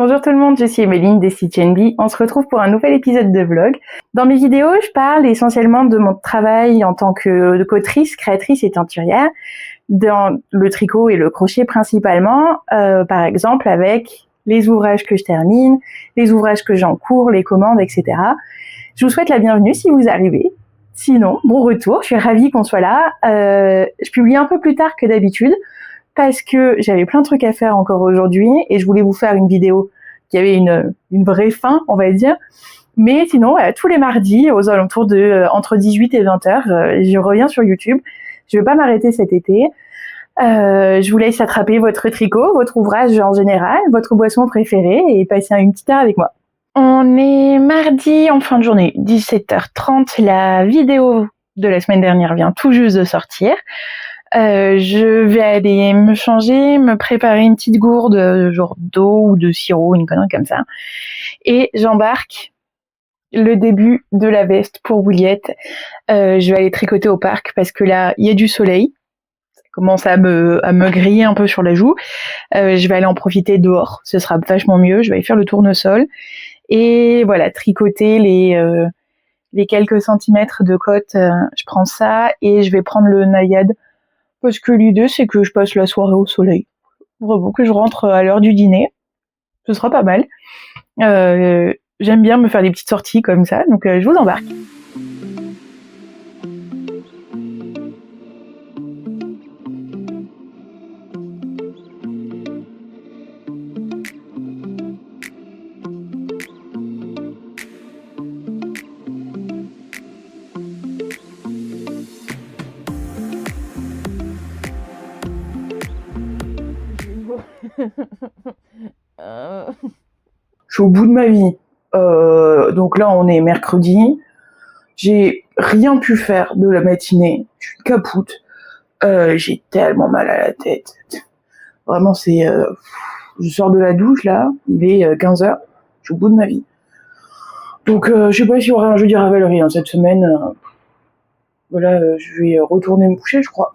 Bonjour tout le monde, je suis Emeline des Stitch NB. On se retrouve pour un nouvel épisode de vlog. Dans mes vidéos, je parle essentiellement de mon travail en tant que qu'autrice, créatrice et teinturière, dans le tricot et le crochet principalement, par exemple avec les ouvrages que je termine, les ouvrages que j'ai en cours, les commandes, etc. Je vous souhaite la bienvenue si vous arrivez. Sinon, bon retour, je suis ravie qu'on soit là. Je publie un peu plus tard que d'habitude, parce que j'avais plein de trucs à faire encore aujourd'hui et je voulais vous faire une vidéo qui avait une vraie fin, on va dire. Mais sinon, tous les mardis, aux alentours de entre 18 et 20 heures, je reviens sur YouTube. Je vais pas m'arrêter cet été. Je vous laisse attraper votre tricot, votre ouvrage en général, votre boisson préférée et passer une petite heure avec moi. On est mardi en fin de journée, 17h30. La vidéo de la semaine dernière vient tout juste de sortir. Je vais aller me changer, me préparer une petite gourde, genre d'eau ou de sirop, une connerie comme ça. Et j'embarque le début de la veste pour Bouliette. Je vais aller tricoter au parc parce que là, il y a du soleil. Ça commence à me griller un peu sur la joue. Je vais aller en profiter dehors. Ce sera vachement mieux. Je vais aller faire le tournesol. Et voilà, tricoter les quelques centimètres de côte. Je prends ça et je vais prendre le naïade. Parce que l'idée, c'est que je passe la soirée au soleil. Vraiment, que je rentre à l'heure du dîner. Ce sera pas mal. J'aime bien me faire des petites sorties comme ça, donc je vous embarque. Je suis au bout de ma vie. Donc là, on est mercredi. J'ai rien pu faire de la matinée. Je suis capoute. J'ai tellement mal à la tête. Vraiment, c'est... je sors de la douche, là. Il est 15h. Je suis au bout de ma vie. Donc, je sais pas s'il y aura un jeudi Ravelry cette semaine. Voilà, je vais retourner me coucher, je crois.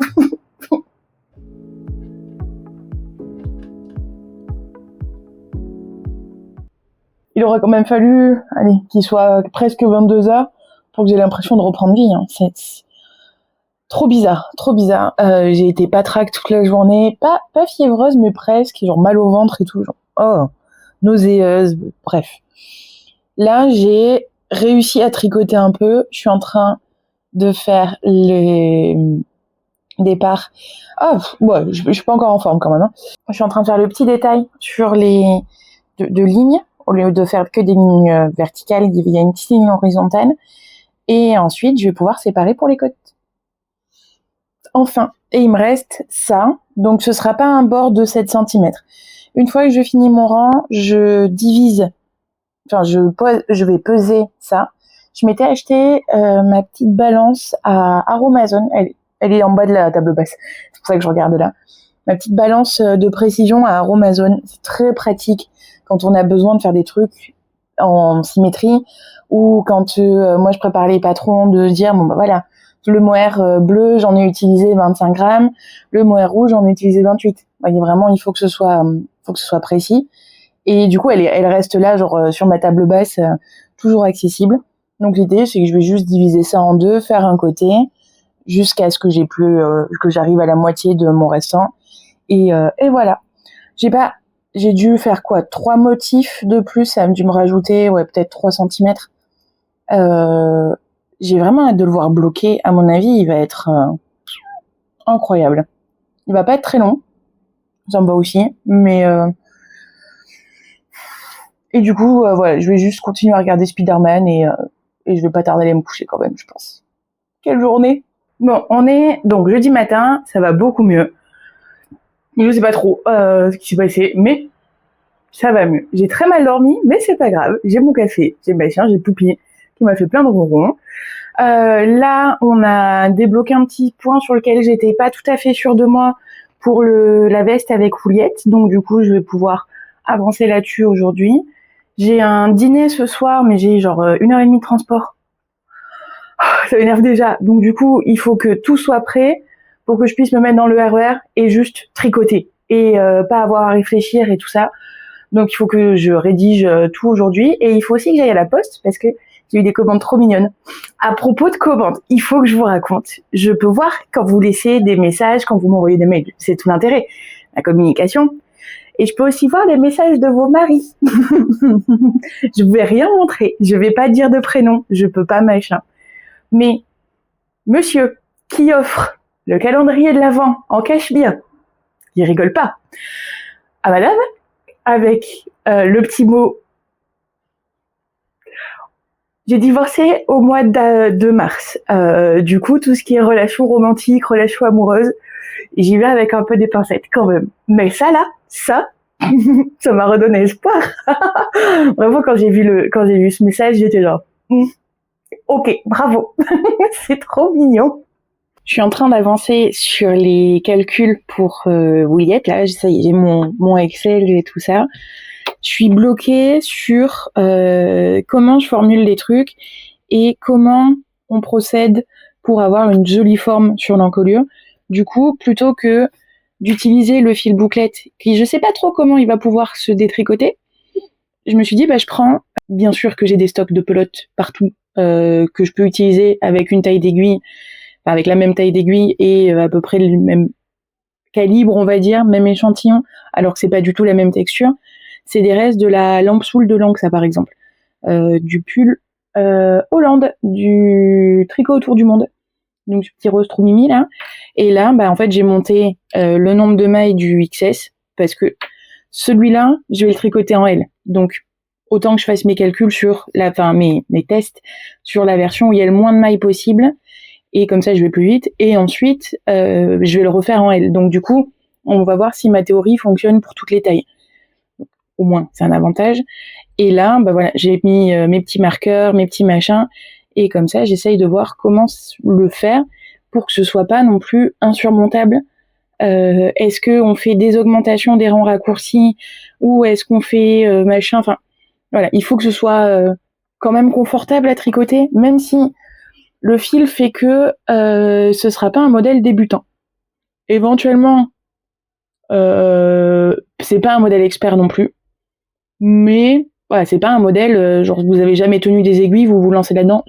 Il aurait quand même fallu, allez, qu'il soit presque 22h pour que j'ai l'impression de reprendre vie. Hein. C'est trop bizarre, trop bizarre. J'ai été patraque toute la journée, pas fiévreuse, mais presque, genre mal au ventre et tout, genre, oh, nauséeuse, bref. Là, j'ai réussi à tricoter un peu. Je suis en train de faire les départs. Ah, ouais, je suis pas encore en forme quand même. Hein. Je suis en train de faire le petit détail sur les de lignes. Au lieu de faire que des lignes verticales, il y a une petite ligne horizontale. Et ensuite, je vais pouvoir séparer pour les côtes. Enfin, et il me reste ça. Donc, ce sera pas un bord de 7 cm. Une fois que je finis mon rang, je divise. Enfin, je vais peser ça. Je m'étais acheté ma petite balance à Aromazone. Elle est en bas de la table basse. C'est pour ça que je regarde là. Ma petite balance de précision à Aromazone. C'est très pratique quand on a besoin de faire des trucs en symétrie ou quand moi je prépare les patrons de dire bon bah voilà, le mohair bleu j'en ai utilisé 25 grammes, le mohair rouge j'en ai utilisé 28. Vous voyez, vraiment il faut que ce soit précis et du coup elle reste là genre sur ma table basse toujours accessible. Donc l'idée c'est que je vais juste diviser ça en deux, faire un côté jusqu'à ce que que j'arrive à la moitié de mon restant et voilà. J'ai dû faire 3 motifs de plus, ça a dû me rajouter peut-être 3 cm. J'ai vraiment hâte de le voir bloqué. À mon avis, il va être incroyable. Il va pas être très long, ça me va aussi, mais et du coup, voilà, je vais juste continuer à regarder Spider-Man et je vais pas tarder à aller me coucher quand même, je pense. Quelle journée! Bon, on est donc jeudi matin, ça va beaucoup mieux. Je sais pas trop ce qui s'est passé, mais ça va mieux. J'ai très mal dormi, mais c'est pas grave. J'ai mon café, j'ai ma chien, j'ai Poupie qui m'a fait plein de ronrons. Là, on a débloqué un petit point sur lequel j'étais pas tout à fait sûre de moi pour la veste avec Ouliette. Donc du coup, je vais pouvoir avancer là-dessus aujourd'hui. J'ai un dîner ce soir, mais j'ai genre 1h30 de transport. Ça m'énerve déjà. Donc du coup, il faut que tout soit prêt pour que je puisse me mettre dans le RER et juste tricoter et pas avoir à réfléchir et tout ça. Donc, il faut que je rédige tout aujourd'hui. Et il faut aussi que j'aille à la poste parce que j'ai eu des commandes trop mignonnes. À propos de commandes, il faut que je vous raconte. Je peux voir quand vous laissez des messages, quand vous m'envoyez des mails. C'est tout l'intérêt, la communication. Et je peux aussi voir les messages de vos maris. Je vais rien montrer. Je vais pas dire de prénom. Je peux pas machin. Mais, monsieur, qui offre le calendrier de l'Avent en cache-bien, il rigole pas. À madame, avec le petit mot. J'ai divorcé au mois de mars. Du coup, tout ce qui est relation romantique, relation amoureuse, j'y vais avec un peu des pincettes quand même. Mais ça là, ça m'a redonné espoir. Vraiment, quand j'ai vu ce message, j'étais genre, ok, bravo, c'est trop mignon. Je suis en train d'avancer sur les calculs pour Williette. Là, ça y est, j'ai mon Excel et tout ça. Je suis bloquée sur comment je formule les trucs et comment on procède pour avoir une jolie forme sur l'encolure. Du coup, plutôt que d'utiliser le fil bouclette, qui je sais pas trop comment il va pouvoir se détricoter, je me suis dit, je prends, bien sûr que j'ai des stocks de pelotes partout, que je peux utiliser avec une taille d'aiguille, avec la même taille d'aiguille et à peu près le même calibre, on va dire, même échantillon, alors que c'est pas du tout la même texture. C'est des restes de la lampe soule de l'encre, ça par exemple, du pull Hollande, du tricot autour du monde, donc ce petit rose trop mimi là. Et là, en fait, j'ai monté le nombre de mailles du XS parce que celui-là, je vais le tricoter en L. Donc autant que je fasse mes calculs sur mes tests sur la version où il y a le moins de mailles possible. Et comme ça, je vais plus vite. Et ensuite, je vais le refaire en L. Donc du coup, on va voir si ma théorie fonctionne pour toutes les tailles. Donc, au moins, c'est un avantage. Et là, voilà, j'ai mis mes petits marqueurs, mes petits machins. Et comme ça, j'essaye de voir comment le faire pour que ce soit pas non plus insurmontable. Est-ce qu'on fait des augmentations des rangs raccourcis ou est-ce qu'on fait machin. Enfin, voilà, il faut que ce soit quand même confortable à tricoter, même si le fil fait que ce sera pas un modèle débutant. Éventuellement, c'est pas un modèle expert non plus, mais voilà, c'est pas un modèle genre vous avez jamais tenu des aiguilles, vous vous lancez là-dedans.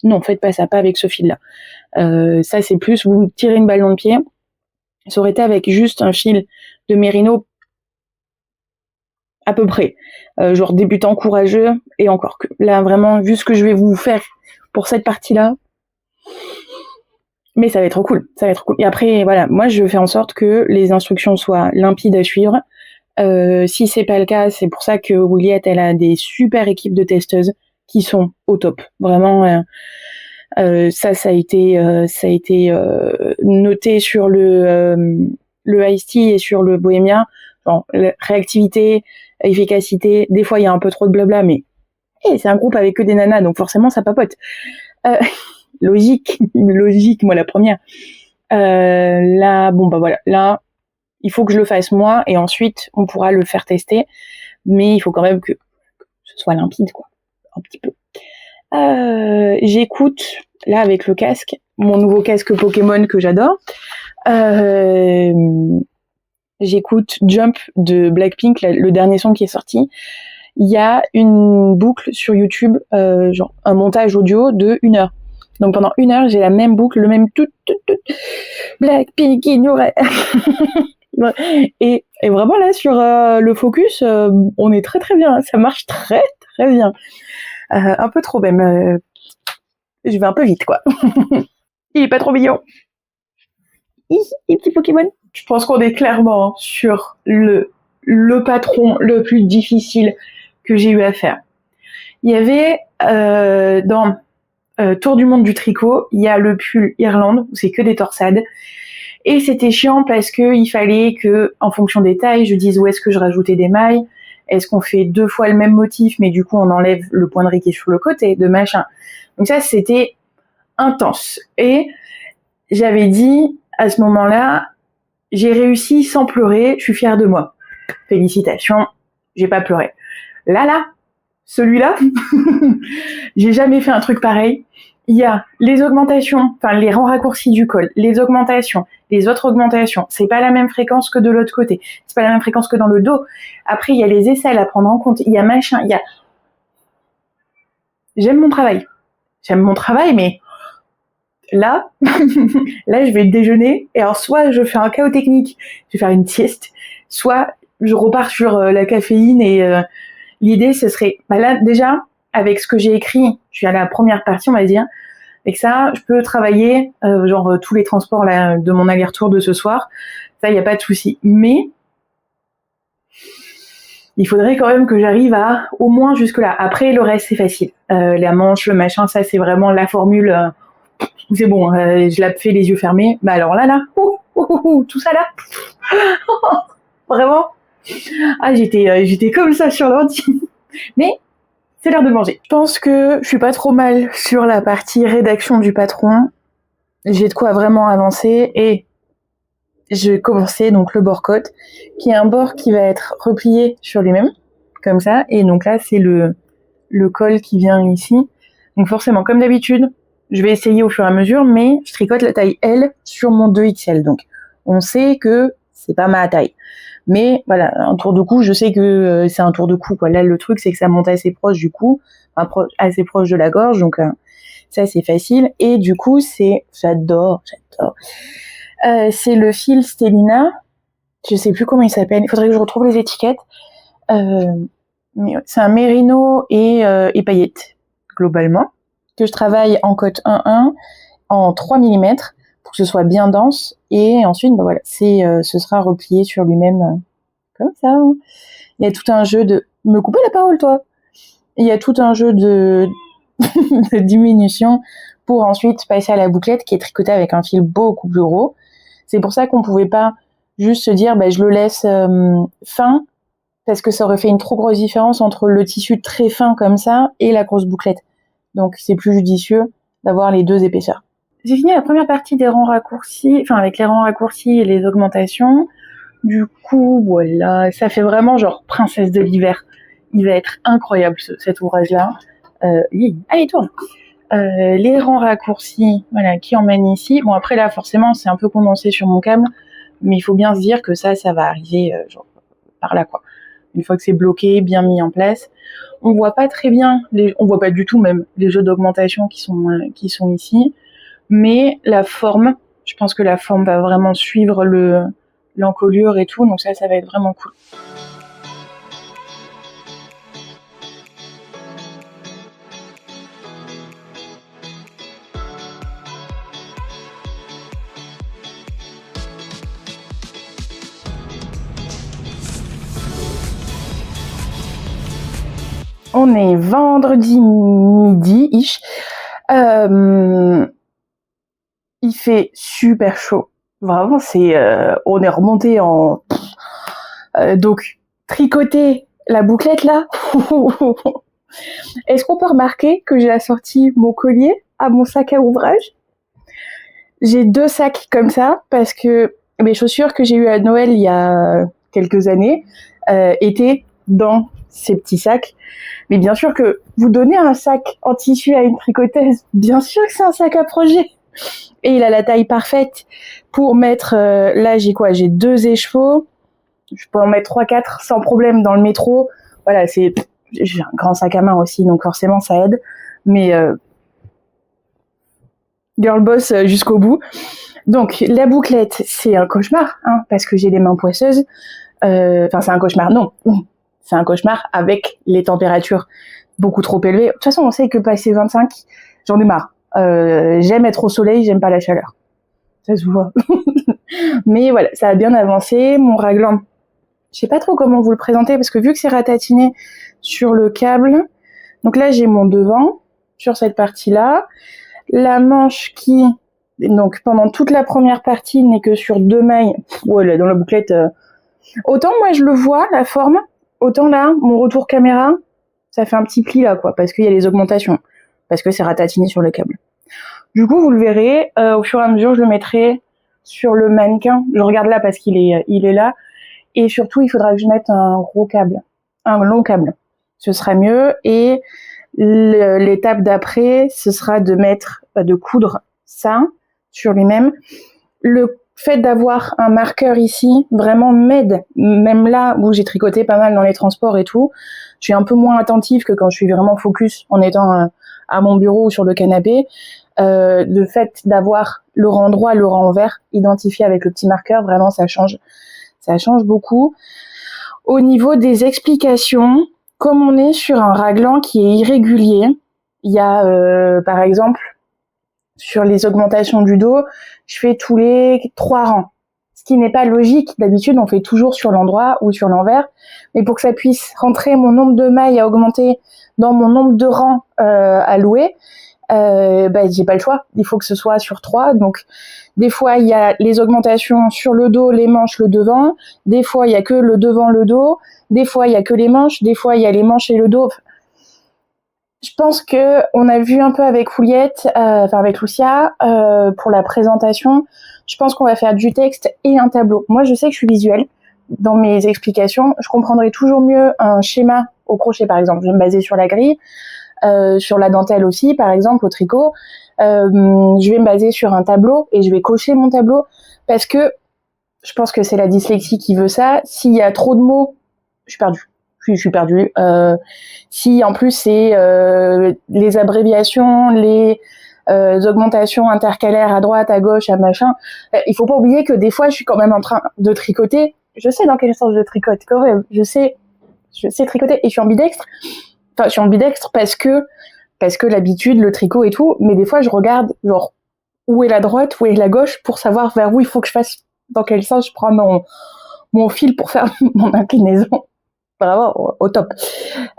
Non, faites pas ça, pas avec ce fil-là. Ça c'est plus vous tirez une balle dans le pied. Ça aurait été avec juste un fil de mérino à peu près, genre débutant courageux et encore que là vraiment vu ce que je vais vous faire pour cette partie-là. Mais ça va être trop cool, ça va être cool. Et après, voilà, moi je fais en sorte que les instructions soient limpides à suivre. Si c'est pas le cas, c'est pour ça que Williette, elle a des super équipes de testeuses qui sont au top. Vraiment, ça a été noté sur le Ice Tea et sur le Bohemia. Genre, réactivité, efficacité. Des fois, il y a un peu trop de blabla, mais c'est un groupe avec que des nanas, donc forcément, ça papote. Logique, moi la première. Là, voilà, là, il faut que je le fasse moi et ensuite on pourra le faire tester, mais il faut quand même que ce soit limpide, quoi, un petit peu. J'écoute là avec le casque, mon nouveau casque Pokémon que j'adore. J'écoute Jump de Blackpink, le dernier son qui est sorti. Il y a une boucle sur YouTube, genre un montage audio de 1 heure. Donc pendant 1 heure, j'ai la même boucle, le même tout Blackpink ignoré. Et vraiment là sur le focus, on est très très bien, ça marche très très bien. Un peu trop même. Je vais un peu vite quoi. Il est pas trop mignon. Les petits Pokémon. Je pense qu'on est clairement sur le patron le plus difficile que j'ai eu à faire. Il y avait dans Tour du monde du tricot, il y a le pull Irlande où c'est que des torsades. Et c'était chiant parce que il fallait que, en fonction des tailles, je dise où est-ce que je rajoutais des mailles. Est-ce qu'on fait 2 fois le même motif, mais du coup on enlève le poinderie qui est sur le côté, de machin. Donc ça c'était intense. Et j'avais dit à ce moment-là, j'ai réussi sans pleurer, je suis fière de moi. Félicitations, j'ai pas pleuré. Là, celui-là, j'ai jamais fait un truc pareil. Il y a les augmentations, enfin les rangs raccourcis du col, les augmentations, les autres augmentations. C'est pas la même fréquence que de l'autre côté. C'est pas la même fréquence que dans le dos. Après, il y a les aisselles à prendre en compte. Il y a machin, il y a... J'aime mon travail. J'aime mon travail, mais là, là, je vais déjeuner. Et alors, soit je fais un chaos technique, je vais faire une sieste, soit je repars sur la caféine et l'idée, ce serait, bah là, déjà, avec ce que j'ai écrit, je suis à la première partie, on va dire. Avec ça, je peux travailler, tous les transports là, de mon aller-retour de ce soir. Ça, il n'y a pas de souci. Mais il faudrait quand même que j'arrive à au moins jusque-là. Après, le reste, c'est facile. La manche, le machin, ça, c'est vraiment la formule. C'est bon, je la fais les yeux fermés. Bah alors là, tout ça là, vraiment. Ah, j'étais comme ça sur l'ordi. Mais c'est l'heure de manger. Je pense que je suis pas trop mal sur la partie rédaction du patron. J'ai de quoi vraiment avancer et je vais commencer donc le bord côte, qui est un bord qui va être replié sur lui-même, comme ça. Et donc là, c'est le col qui vient ici. Donc forcément, comme d'habitude, je vais essayer au fur et à mesure, mais je tricote la taille L sur mon 2XL. Donc on sait que c'est pas ma taille. Mais voilà, un tour de cou, je sais que c'est un tour de cou, quoi. Là, le truc, c'est que ça monte assez proche du cou, assez proche de la gorge, donc ça, c'est facile. Et du coup, j'adore. C'est le fil Stellina. Je sais plus comment il s'appelle. Il faudrait que je retrouve les étiquettes. Mais c'est un mérino et paillettes, globalement, que je travaille en cote 1-1 en 3 mm pour que ce soit bien dense. Et ensuite, bah voilà, ce sera replié sur lui-même comme ça. Il y a tout un jeu de... Me couper la parole, toi. Il y a tout un jeu de diminution pour ensuite passer à la bouclette qui est tricotée avec un fil beaucoup plus gros. C'est pour ça qu'on pouvait pas juste se dire je le laisse fin, parce que ça aurait fait une trop grosse différence entre le tissu très fin comme ça et la grosse bouclette. Donc c'est plus judicieux d'avoir les deux épaisseurs. J'ai fini la première partie des rangs raccourcis, avec les rangs raccourcis et les augmentations. Du coup, voilà, ça fait vraiment genre princesse de l'hiver. Il va être incroyable cet ouvrage-là. Allez, tourne. Les rangs raccourcis, voilà, qui emmènent ici. Bon, après là, forcément, c'est un peu condensé sur mon câble, mais il faut bien se dire que ça va arriver par là, quoi. Une fois que c'est bloqué, bien mis en place, on voit pas très bien, on voit pas du tout même les jeux d'augmentation qui sont ici, mais la forme, je pense que la forme va vraiment suivre l'encolure et tout, donc ça va être vraiment cool. On est vendredi midi-ish. Il fait super chaud. Vraiment, on est remonté en... donc, tricoter la bouclette là. Est-ce qu'on peut remarquer que j'ai assorti mon collier à mon sac à ouvrage? J'ai 2 sacs comme ça parce que mes chaussures que j'ai eues à Noël il y a quelques années étaient dans ces petits sacs. Mais bien sûr que vous donnez un sac en tissu à une tricoteuse, bien sûr que c'est un sac à projet. Et il a la taille parfaite pour mettre... là, j'ai 2 écheveaux. Je peux en mettre 3-4 sans problème dans le métro. Voilà, j'ai un grand sac à main aussi, donc forcément, ça aide. Mais girl boss jusqu'au bout. Donc, la bouclette, c'est un cauchemar, parce que j'ai les mains poisseuses. C'est un cauchemar, non. C'est un cauchemar avec les températures beaucoup trop élevées. De toute façon, on sait que passer 25, j'en ai marre. J'aime être au soleil, j'aime pas la chaleur. Ça se voit. Mais voilà, ça a bien avancé. Mon raglan, je sais pas trop comment vous le présenter, parce que vu que c'est ratatiné sur le câble, donc là, j'ai mon devant sur cette partie-là. La manche qui, donc pendant toute la première partie, n'est que sur 2 mailles. Ouais, dans la bouclette... Autant moi, je le vois, la forme, autant là, mon retour caméra, ça fait un petit pli là, quoi, parce qu'il y a les augmentations, parce que c'est ratatiné sur le câble. Du coup, vous le verrez, au fur et à mesure, je le mettrai sur le mannequin. Je regarde là parce qu'il est là. Et surtout, il faudra que je mette un gros câble, un long câble. ce sera mieux. Et l'étape d'après, ce sera de coudre ça sur lui-même. Le fait d'avoir un marqueur ici vraiment m'aide, même là où j'ai tricoté pas mal dans les transports et tout, je suis un peu moins attentive que quand je suis vraiment focus en étant à mon bureau ou sur le canapé. Le fait d'avoir le rang droit, le rang vert identifié avec le petit marqueur, vraiment ça change beaucoup. Au niveau des explications, comme on est sur un raglan qui est irrégulier, il y a par exemple sur les augmentations du dos, je fais tous les 3 rangs. Ce qui n'est pas logique, d'habitude on fait toujours sur l'endroit ou sur l'envers, mais pour que ça puisse rentrer mon nombre de mailles à augmenter dans mon nombre de rangs à louer, j'ai pas le choix, il faut que ce soit sur 3, donc des fois il y a les augmentations sur le dos, les manches, le devant, des fois il y a que le devant, le dos, des fois il y a que les manches, des fois il y a les manches et le dos. Je pense que on a vu un peu avec Juliette, avec Lucia, pour la présentation. Je pense qu'on va faire du texte et un tableau. Moi, je sais que je suis visuelle dans mes explications. Je comprendrai toujours mieux un schéma au crochet, par exemple. Je vais me baser sur la grille, sur la dentelle aussi, par exemple, au tricot. Je vais me baser sur un tableau et je vais cocher mon tableau parce que je pense que c'est la dyslexie qui veut ça. S'il y a trop de mots, je suis perdue. Je suis perdue. Si en plus c'est les abréviations, les augmentations intercalaires à droite, à gauche, à machin, il faut pas oublier que des fois je suis quand même en train de tricoter. Je sais dans quel sens je tricote quand même. Je sais tricoter et je suis ambidextre. Enfin, je suis ambidextre parce que l'habitude, le tricot et tout. Mais des fois je regarde genre où est la droite, où est la gauche pour savoir vers où il faut que je fasse, dans quel sens je prends mon fil pour faire mon inclinaison. Vraiment au top.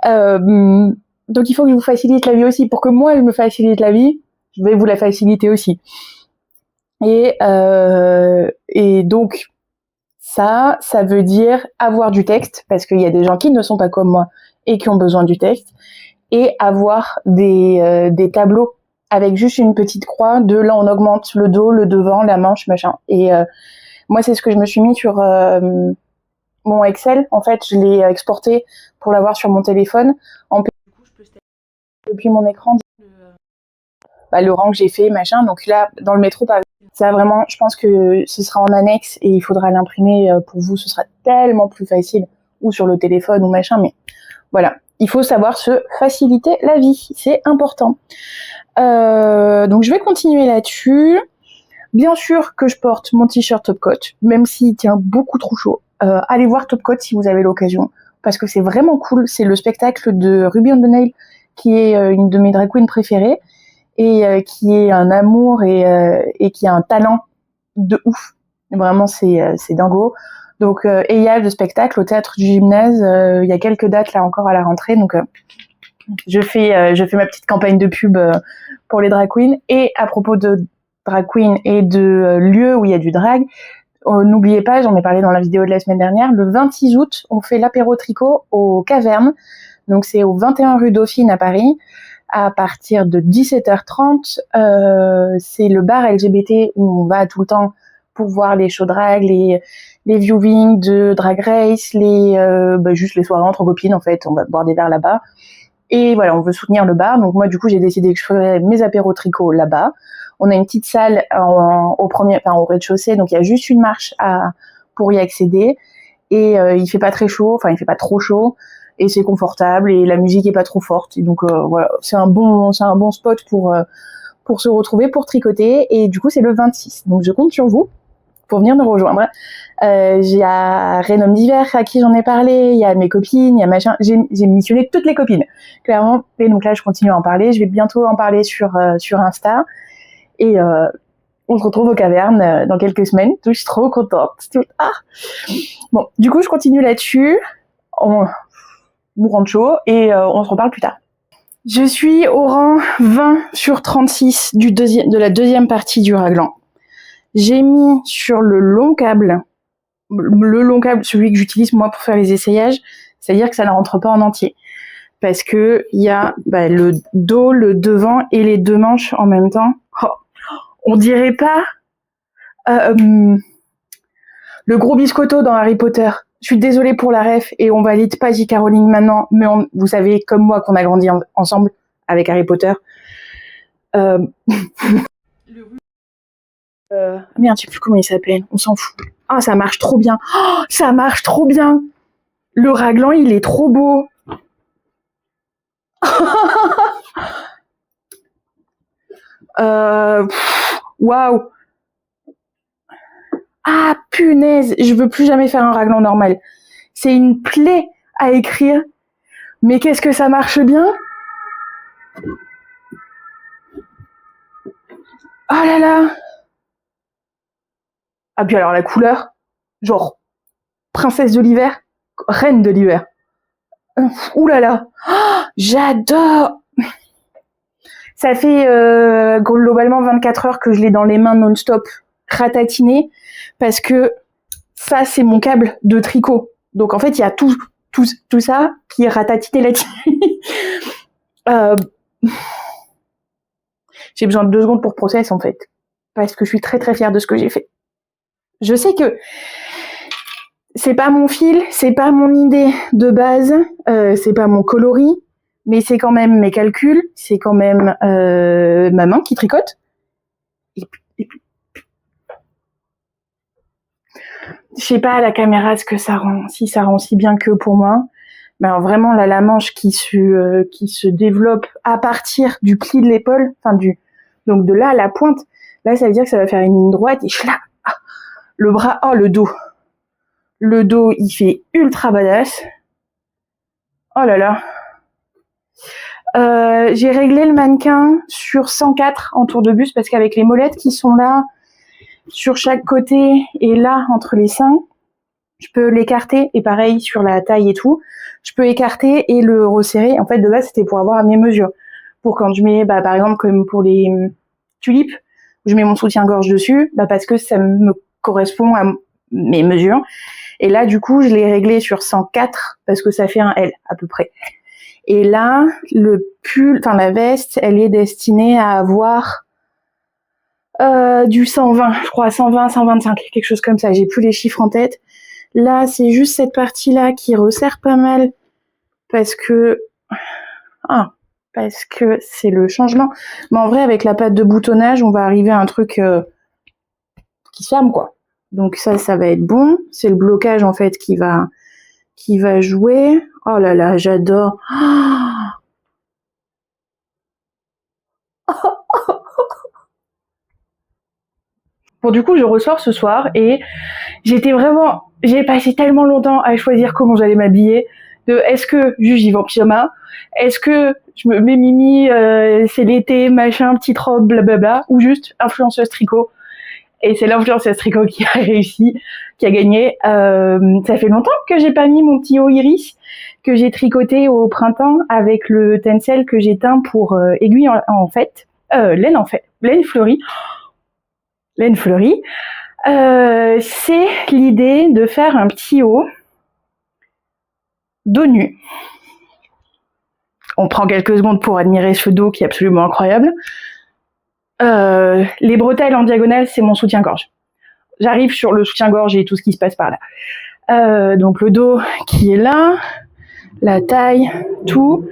Donc il faut que je vous facilite la vie aussi. Pour que moi je me facilite la vie, je vais vous la faciliter aussi. Et donc ça veut dire avoir du texte, parce qu'il y a des gens qui ne sont pas comme moi et qui ont besoin du texte, et avoir des tableaux avec juste une petite croix de là on augmente le dos, le devant, la manche, machin. Et moi c'est ce que je me suis mis sur mon Excel. En fait, je l'ai exporté pour l'avoir sur mon téléphone. En plus, du coup, je peux depuis mon écran le rang que j'ai fait, machin. Donc là, dans le métro, par exemple, ça vraiment, je pense que ce sera en annexe et il faudra l'imprimer pour vous. Ce sera tellement plus facile, ou sur le téléphone ou machin. Mais voilà, il faut savoir se faciliter la vie, c'est important. Donc je vais continuer là-dessus. Bien sûr que je porte mon t-shirt Topcoat, même s'il tient beaucoup trop chaud. Allez voir Topcoat si vous avez l'occasion, parce que c'est vraiment cool. C'est le spectacle de Ruby on the Nail, qui est une de mes drag queens préférées, et qui est un amour et qui a un talent de ouf. Vraiment, c'est dingo. Donc, et il y a le spectacle au théâtre du Gymnase. Il y a quelques dates là encore à la rentrée. Donc, je fais ma petite campagne de pub pour les drag queens. Et à propos de drag queen et de lieux où il y a du drag, n'oubliez pas, j'en ai parlé dans la vidéo de la semaine dernière, le 26 août, on fait l'apéro tricot aux Cavernes. Donc c'est au 21 rue Dauphine à Paris, à partir de 17h30. C'est le bar LGBT où on va tout le temps pour voir les shows drag, les viewings de Drag Race, juste les soirées entre copines en fait. On va boire des verres là-bas. Et voilà, on veut soutenir le bar. Donc moi, du coup, j'ai décidé que je ferais mes apéros tricot là-bas. On a une petite salle au rez-de-chaussée, donc il y a juste une marche pour y accéder. Et il fait pas très chaud, enfin il fait pas trop chaud, et c'est confortable et la musique est pas trop forte. Et donc voilà, c'est un bon spot pour se retrouver, pour tricoter. Et du coup, c'est le 26. Donc je compte sur vous pour venir nous rejoindre. Il y a Rénom d'hiver à qui j'en ai parlé, il y a mes copines, il y a machin. J'ai missionné toutes les copines, clairement. Et donc là, je continue à en parler. Je vais bientôt en parler sur Insta. Et on se retrouve aux Cavernes dans quelques semaines. Je suis trop contente. Bon, du coup, je continue là-dessus. On mourant de chaud et on se reparle plus tard. Je suis au rang 20 sur 36 de la deuxième partie du raglan. J'ai mis sur le long câble, celui que j'utilise moi pour faire les essayages, c'est-à-dire que ça ne rentre pas en entier. Parce que il y a le dos, le devant et les deux manches en même temps. Oh, on dirait pas le gros biscotto dans Harry Potter. Je suis désolée pour la ref et on valide pas J.K. Rowling maintenant, mais vous savez comme moi qu'on a grandi ensemble avec Harry Potter. Merde, je sais plus comment il s'appelle, on s'en fout. Ah, ça marche trop bien. Oh, ça marche trop bien. Le raglan, il est trop beau. Waouh. Ah, punaise, je veux plus jamais faire un raglan normal. C'est une plaie à écrire. Mais qu'est-ce que ça marche bien. Oh là là. Ah, puis alors la couleur, genre princesse de l'hiver, reine de l'hiver. Ouh là là. Oh, j'adore. Ça fait globalement 24 heures que je l'ai dans les mains non-stop, ratatiné, parce que ça, c'est mon câble de tricot. Donc en fait, il y a tout ça qui est ratatiné là-dessus. J'ai besoin de 2 secondes pour process, en fait, parce que je suis très très fière de ce que j'ai fait. Je sais que c'est pas mon fil, c'est pas mon idée de base, c'est pas mon coloris, mais c'est quand même mes calculs, c'est quand même ma main qui tricote. Et puis, je sais pas à la caméra ce que ça rend, si ça rend si bien que pour moi. Mais alors vraiment là, la manche qui se développe à partir du pli de l'épaule, enfin donc de là à la pointe. Là, ça veut dire que ça va faire une ligne droite et là, le bras, oh le dos. Le dos, il fait ultra badass. Oh là là. J'ai réglé le mannequin sur 104 en tour de buste parce qu'avec les molettes qui sont là sur chaque côté et là entre les seins, je peux l'écarter et pareil sur la taille et tout, je peux écarter et le resserrer. En fait, de base, c'était pour avoir à mes mesures. Pour quand je mets, par exemple, comme pour les tulipes, je mets mon soutien-gorge dessus, parce que ça me correspond à mes mesures. Et là, du coup, je l'ai réglé sur 104 parce que ça fait un L à peu près. Et là, le pull, enfin la veste, elle est destinée à avoir du 120, je crois, 120, 125, quelque chose comme ça. J'ai plus les chiffres en tête. Là, c'est juste cette partie-là qui resserre pas mal parce que c'est le changement. Mais en vrai, avec la pâte de boutonnage, on va arriver à un truc qui se ferme, quoi. Donc ça va être bon. C'est le blocage, en fait, qui va jouer. Oh là là, j'adore. Bon, du coup, je ressors ce soir et j'ai passé tellement longtemps à choisir comment j'allais m'habiller. Est-ce que juste j'y vais en pyjama? Est-ce que je me mets mimi, c'est l'été, machin, petite robe, blablabla, ou juste influenceuse tricot? Et c'est l'influenceuse tricot qui a réussi, qui a gagné. Ça fait longtemps que j'ai pas mis mon petit haut iris que j'ai tricoté au printemps avec le tencel que j'ai teint pour aiguille laine fleurie. Laine fleurie. C'est l'idée de faire un petit haut dos nu. On prend quelques secondes pour admirer ce dos qui est absolument incroyable. Les bretelles en diagonale, c'est mon soutien-gorge. J'arrive sur le soutien-gorge et tout ce qui se passe par là. Donc le dos qui est là, la taille, tout.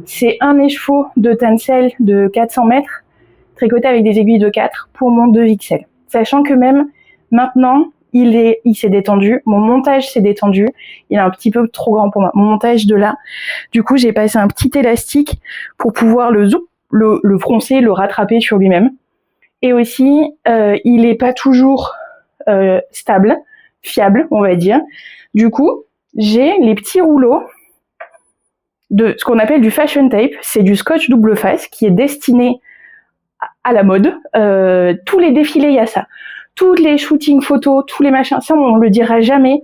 C'est un écheveau de tencel de 400 mètres, tricoté avec des aiguilles de 4 pour mon 2XL. Sachant que même maintenant, il s'est détendu, mon montage s'est détendu, il est un petit peu trop grand pour moi, mon montage de là. Du coup, j'ai passé un petit élastique pour pouvoir le froncer, le rattraper sur lui-même. Et aussi, il est pas toujours stable, fiable, on va dire. Du coup, j'ai les petits rouleaux de ce qu'on appelle du fashion tape, c'est du scotch double face qui est destiné à la mode. Tous les défilés, il y a ça. Toutes les shootings photos, tous les machins, ça on le dira jamais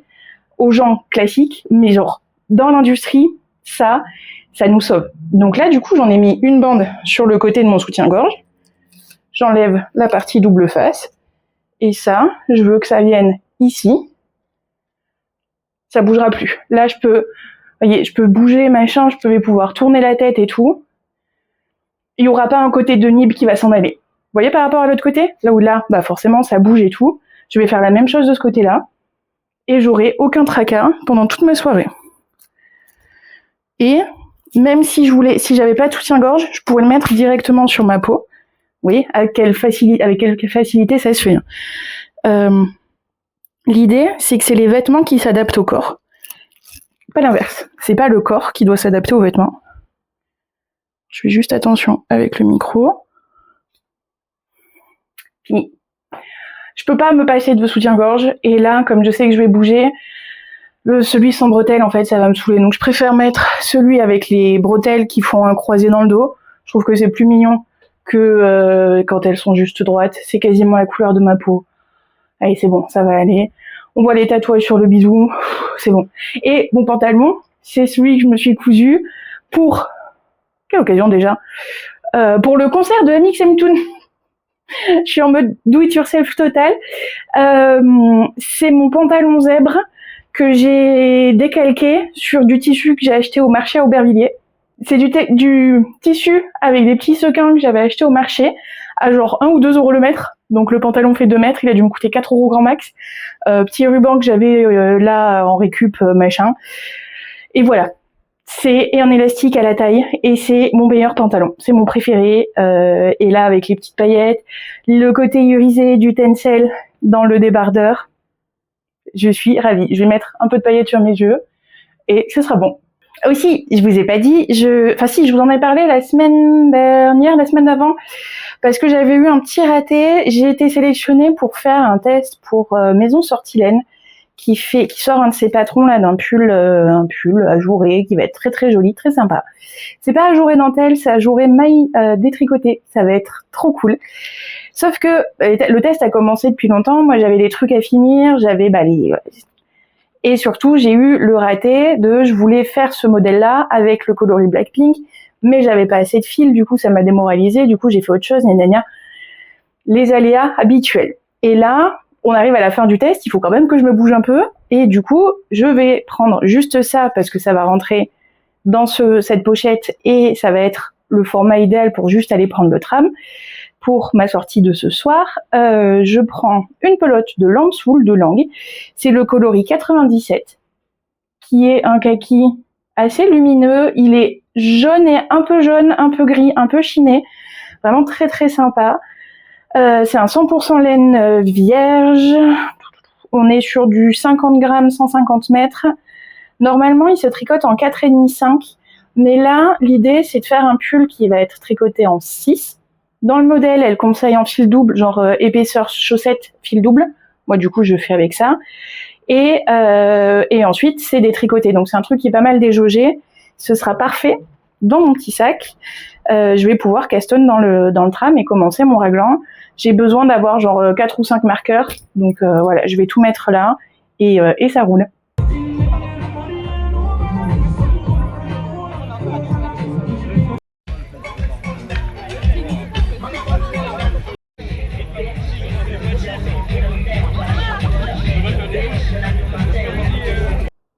aux gens classiques, mais genre dans l'industrie, ça nous sauve. Donc là, du coup, j'en ai mis une bande sur le côté de mon soutien-gorge. J'enlève la partie double face. Et ça, je veux que ça vienne ici. Ça bougera plus. Là, je peux bouger, machin, je vais pouvoir tourner la tête et tout. Il y aura pas un côté de nib qui va s'en aller. Vous voyez par rapport à l'autre côté? Là, forcément, ça bouge et tout. Je vais faire la même chose de ce côté-là. et j'aurai aucun tracas pendant toute ma soirée. Et même si j'avais pas de soutien-gorge, je pourrais le mettre directement sur ma peau. Oui, avec quelle facilité ça se fait. L'idée, c'est que c'est les vêtements qui s'adaptent au corps. Pas l'inverse. C'est pas le corps qui doit s'adapter aux vêtements. Je fais juste attention avec le micro. Fini. Je peux pas me passer de soutien-gorge. Et là, comme je sais que je vais bouger, celui sans bretelles, en fait, ça va me saouler. Donc je préfère mettre celui avec les bretelles qui font un croisé dans le dos. Je trouve que c'est plus mignon que quand elles sont juste droites. C'est quasiment la couleur de ma peau. Allez, c'est bon, ça va aller. On voit les tatouages sur le bisou, c'est bon. Et mon pantalon, c'est celui que je me suis cousu pour... Quelle occasion déjà, pour le concert de Amix Mtoon. Je suis en mode do it yourself total. C'est mon pantalon zèbre que j'ai décalqué sur du tissu que j'ai acheté au marché à Aubervilliers. C'est du tissu avec des petits sequins que j'avais acheté au marché à genre 1 ou 2 euros le mètre. Donc le pantalon fait 2 mètres, il a dû me coûter 4 euros grand max. Petit ruban que j'avais là en récup, machin. Et voilà. Et un élastique à la taille. Et c'est mon meilleur pantalon. C'est mon préféré. Et là, avec les petites paillettes, le côté irisé du tencel dans le débardeur. Je suis ravie. Je vais mettre un peu de paillettes sur mes yeux. Et ce sera bon. Aussi, je vous ai pas dit, si, je vous en ai parlé la semaine d'avant, parce que j'avais eu un petit raté. J'ai été sélectionnée pour faire un test pour Maison Sortilène, qui sort un de ses patrons là d'un pull, un pull ajouré, qui va être très très joli, très sympa. C'est pas ajouré dentelle, c'est ajouré maille détricoté. Ça va être trop cool. Sauf que le test a commencé depuis longtemps. Moi, j'avais des trucs à finir, j'avais et surtout, j'ai eu le raté je voulais faire ce modèle-là avec le coloris Blackpink, mais j'avais pas assez de fil, du coup, ça m'a démoralisé, du coup, j'ai fait autre chose, les aléas habituels. Et là, on arrive à la fin du test, il faut quand même que je me bouge un peu, et du coup, je vais prendre juste ça, parce que ça va rentrer dans cette pochette, et ça va être le format idéal pour juste aller prendre le tram. Pour ma sortie de ce soir, je prends une pelote de Landswool de Langue. C'est le coloris 97, qui est un kaki assez lumineux. Il est jaune, un peu gris, un peu chiné. Vraiment très très sympa. C'est un 100% laine vierge. On est sur du 50 grammes, 150 mètres. Normalement, il se tricote en 4,5-5. Mais là, l'idée, c'est de faire un pull qui va être tricoté en 6. Dans le modèle, elle conseille en fil double, genre épaisseur chaussette, fil double. Moi, du coup, je fais avec ça. Et ensuite, c'est détricoté. Donc, c'est un truc qui est pas mal déjaugé. Ce sera parfait dans mon petit sac. Je vais pouvoir castonne dans le tram et commencer mon raglan. J'ai besoin d'avoir genre 4 ou 5 marqueurs. Donc, voilà, je vais tout mettre là et ça roule.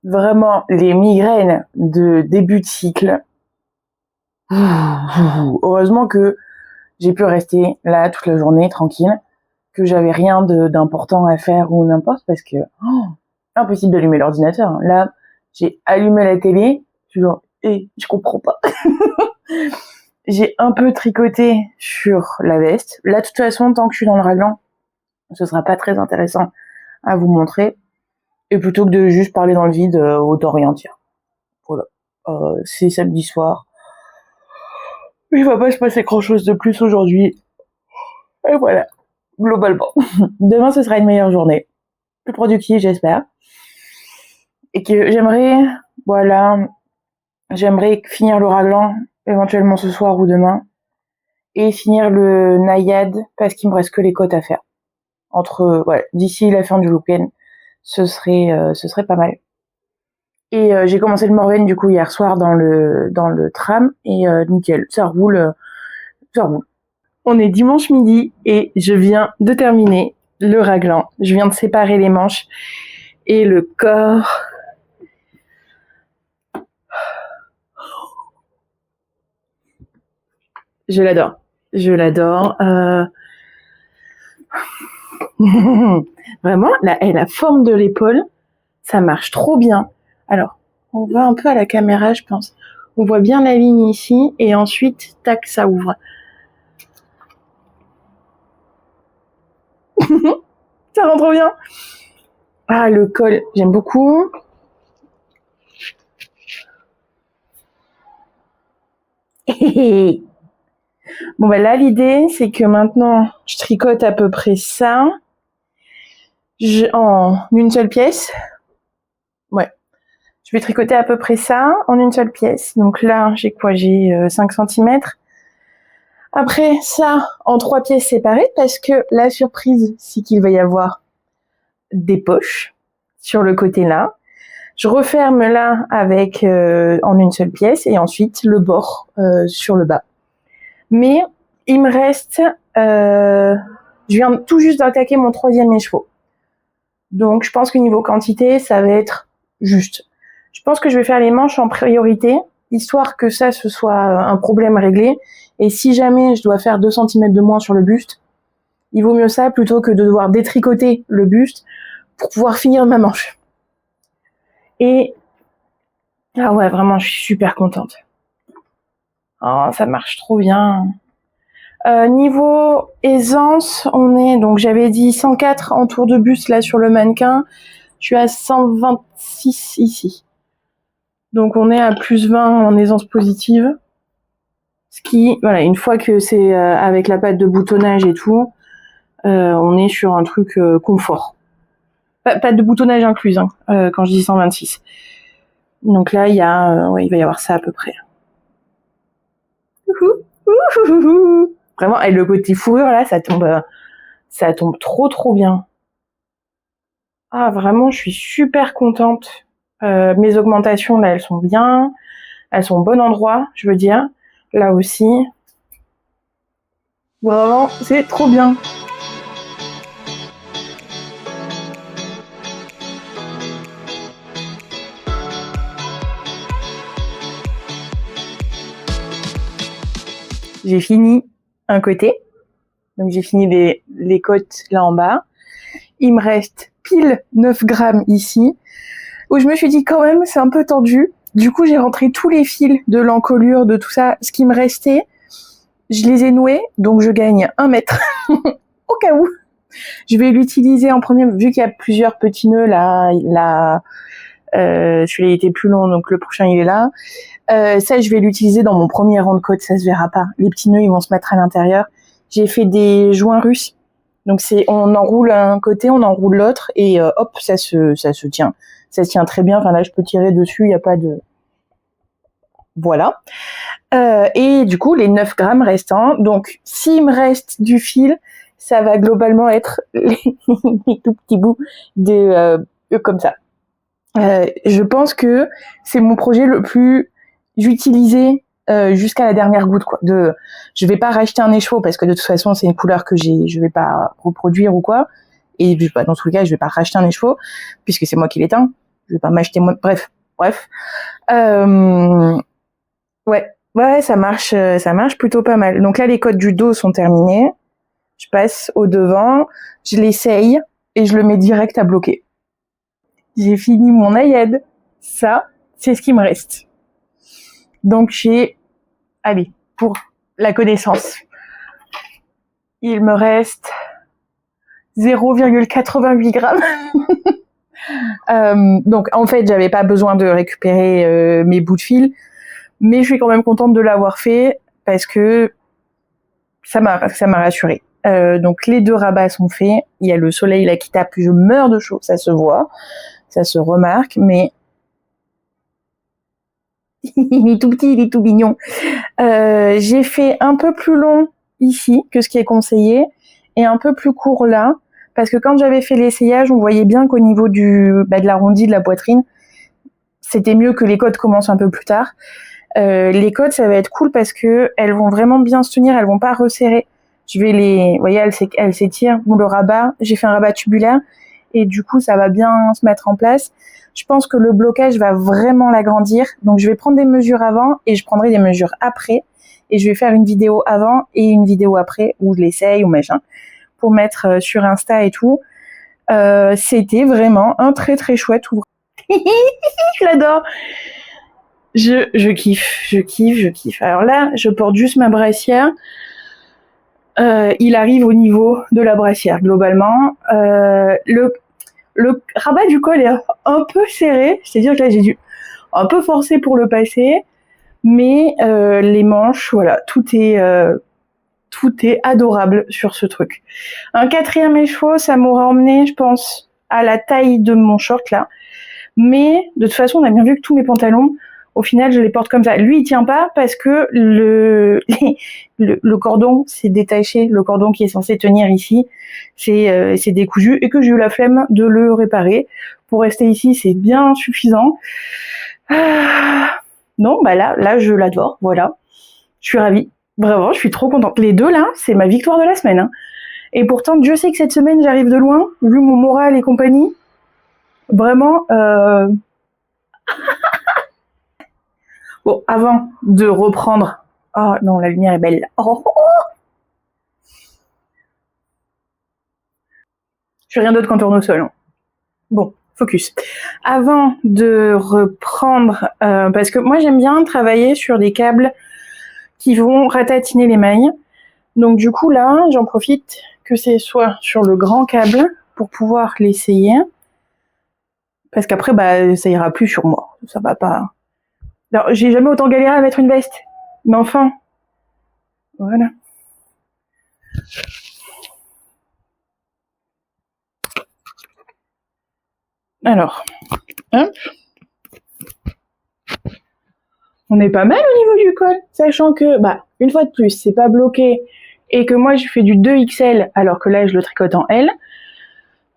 Vraiment, les migraines de début de cycle. Heureusement que j'ai pu rester là toute la journée tranquille, que j'avais rien d'important à faire ou n'importe, parce que impossible d'allumer l'ordinateur. Là, j'ai allumé la télé, je comprends pas. J'ai un peu tricoté sur la veste. Là, de toute façon, tant que je suis dans le raglan, ce sera pas très intéressant à vous montrer. Et plutôt que de juste parler dans le vide, autant rien dire. Voilà. C'est samedi soir. Il va pas se passer grand chose de plus aujourd'hui. Et voilà. Globalement. Demain, ce sera une meilleure journée. Plus productive, j'espère. Et que j'aimerais finir le raglan, éventuellement ce soir ou demain. Et finir le naïade, parce qu'il me reste que les côtes à faire. D'ici la fin du week-end, ce serait pas mal. Et j'ai commencé le Morven du coup hier soir dans le tram et nickel, ça roule. On est dimanche midi et je viens de terminer le raglan. Je viens de séparer les manches et le corps. Je l'adore. Vraiment, la forme de l'épaule, Ça marche trop bien. Alors, on voit un peu à la caméra, je pense. On voit bien la ligne ici, et ensuite, tac, ça ouvre. Ça rend trop bien. Ah, le col, j'aime beaucoup. Bon, bah là, l'idée, c'est que maintenant, je tricote à peu près ça en une seule pièce. Ouais. Je vais tricoter à peu près ça en une seule pièce. Donc là, j'ai quoi? J'ai 5 cm. Après, ça, en 3 pièces séparées, parce que la surprise, c'est qu'il va y avoir des poches sur le côté là. Je referme là avec en une seule pièce et ensuite le bord sur le bas. Mais il me reste, je viens tout juste d'attaquer mon 3e écheveau. Donc je pense que niveau quantité, ça va être juste. Je pense que je vais faire les manches en priorité, histoire que ça, ce soit un problème réglé. Et si jamais je dois faire 2 cm de moins sur le buste, il vaut mieux ça plutôt que de devoir détricoter le buste pour pouvoir finir ma manche. Et ah ouais, vraiment, je suis super contente. Oh, ça marche trop bien. Niveau aisance, on est, donc j'avais dit 104 en tour de buste là sur le mannequin. Je suis à 126 ici. Donc on est à plus 20 en aisance positive. Ce qui, voilà, une fois que c'est avec la patte de boutonnage et tout, on est sur un truc confort. Patte de boutonnage incluse, hein, quand je dis 126. Donc là, il va y avoir ça à peu près. Vraiment, et le côté fourrure là, ça tombe trop bien. Ah, vraiment, je suis super contente. Mes augmentations là, elles sont bien, elles sont au bon endroit, je veux dire. Là aussi, vraiment, c'est trop bien. J'ai fini un côté, donc j'ai fini les côtes là en bas. Il me reste pile 9 grammes ici, où je me suis dit quand même c'est un peu tendu. Du coup j'ai rentré tous les fils de l'encolure, de tout ça, ce qui me restait, je les ai noués, donc je gagne 1 mètre au cas où. Je vais l'utiliser en premier, vu qu'il y a plusieurs petits nœuds là, celui-là était plus long, donc le prochain il est là. Ça, je vais l'utiliser dans mon premier rang de côte, ça se verra pas. Les petits nœuds, ils vont se mettre à l'intérieur. J'ai fait des joints russes. Donc on enroule un côté, on enroule l'autre, et hop, ça se tient. Ça se tient très bien. Enfin là, je peux tirer dessus, il n'y a pas de... Voilà. Et du coup, les 9 grammes restants. Donc, s'il me reste du fil, ça va globalement être les tout petits bouts de comme ça. Je pense que c'est mon projet le plus utilisé jusqu'à la dernière goutte, quoi. Je vais pas racheter un écheveau parce que de toute façon c'est une couleur que je vais pas reproduire ou quoi. Et dans tous les cas, je vais pas racheter un écheveau puisque c'est moi qui l'éteins. Je vais pas m'acheter moi. Bref. Ouais, ça marche plutôt pas mal. Donc là, les côtes du dos sont terminées. Je passe au devant, je l'essaye et je le mets direct à bloquer. J'ai fini mon naïade. Ça, c'est ce qui me reste. Donc allez, pour la connaissance, il me reste 0,88 grammes. Donc en fait, j'avais pas besoin de récupérer mes bouts de fil, mais je suis quand même contente de l'avoir fait parce que ça m'a rassurée. Donc les 2 rabats sont faits. Il y a le soleil là qui tape, je meurs de chaud, ça se voit, ça se remarque, mais il est tout petit, il est tout mignon. J'ai fait un peu plus long ici que ce qui est conseillé et un peu plus court là, parce que quand j'avais fait l'essayage, on voyait bien qu'au niveau de l'arrondi de la poitrine, c'était mieux que les côtes commencent un peu plus tard. Les côtes, ça va être cool parce que elles vont vraiment bien se tenir, elles vont pas resserrer. Vous voyez, elles s'étirent. Bon, le rabat, j'ai fait un rabat tubulaire et du coup, ça va bien se mettre en place. Je pense que le blocage va vraiment l'agrandir. Donc, je vais prendre des mesures avant et je prendrai des mesures après. Et je vais faire une vidéo avant et une vidéo après où je l'essaye ou machin pour mettre sur Insta et tout. C'était vraiment un très très chouette ouvrage. Je l'adore. Je kiffe. Alors là, je porte juste ma brassière. Il arrive au niveau de la brassière, globalement. Le rabat du col est un peu serré, c'est-à-dire que là, j'ai dû un peu forcer pour le passer. Mais les manches, voilà, tout est adorable sur ce truc. Un 4e écheveau, ça m'aurait emmené, je pense, à la taille de mon short là. Mais de toute façon, on a bien vu que tous mes pantalons, au final, je les porte comme ça. Lui, il tient pas parce que le cordon s'est détaché, le cordon qui est censé tenir ici, c'est décousu et que j'ai eu la flemme de le réparer. Pour rester ici, c'est bien suffisant. Non, bah là, je l'adore, voilà. Je suis ravie. Vraiment, je suis trop contente. Les deux, là, c'est ma victoire de la semaine. Hein. Et pourtant, Dieu sait que cette semaine, j'arrive de loin, vu mon moral et compagnie. Vraiment, Bon, avant de reprendre... Oh non, la lumière est belle. Oh. Je fais rien d'autre qu'en tournesol. Hein. Bon, focus. Avant de reprendre... parce que moi, j'aime bien travailler sur des câbles qui vont ratatiner les mailles. Donc du coup là, j'en profite que c'est soit sur le grand câble pour pouvoir l'essayer, parce qu'après bah ça ira plus sur moi, ça va pas. Alors j'ai jamais autant galéré à mettre une veste, mais enfin, voilà. Alors, hop. On est pas mal au niveau du col, sachant que, bah, une fois de plus, c'est pas bloqué, et que moi je fais du 2XL, alors que là je le tricote en L.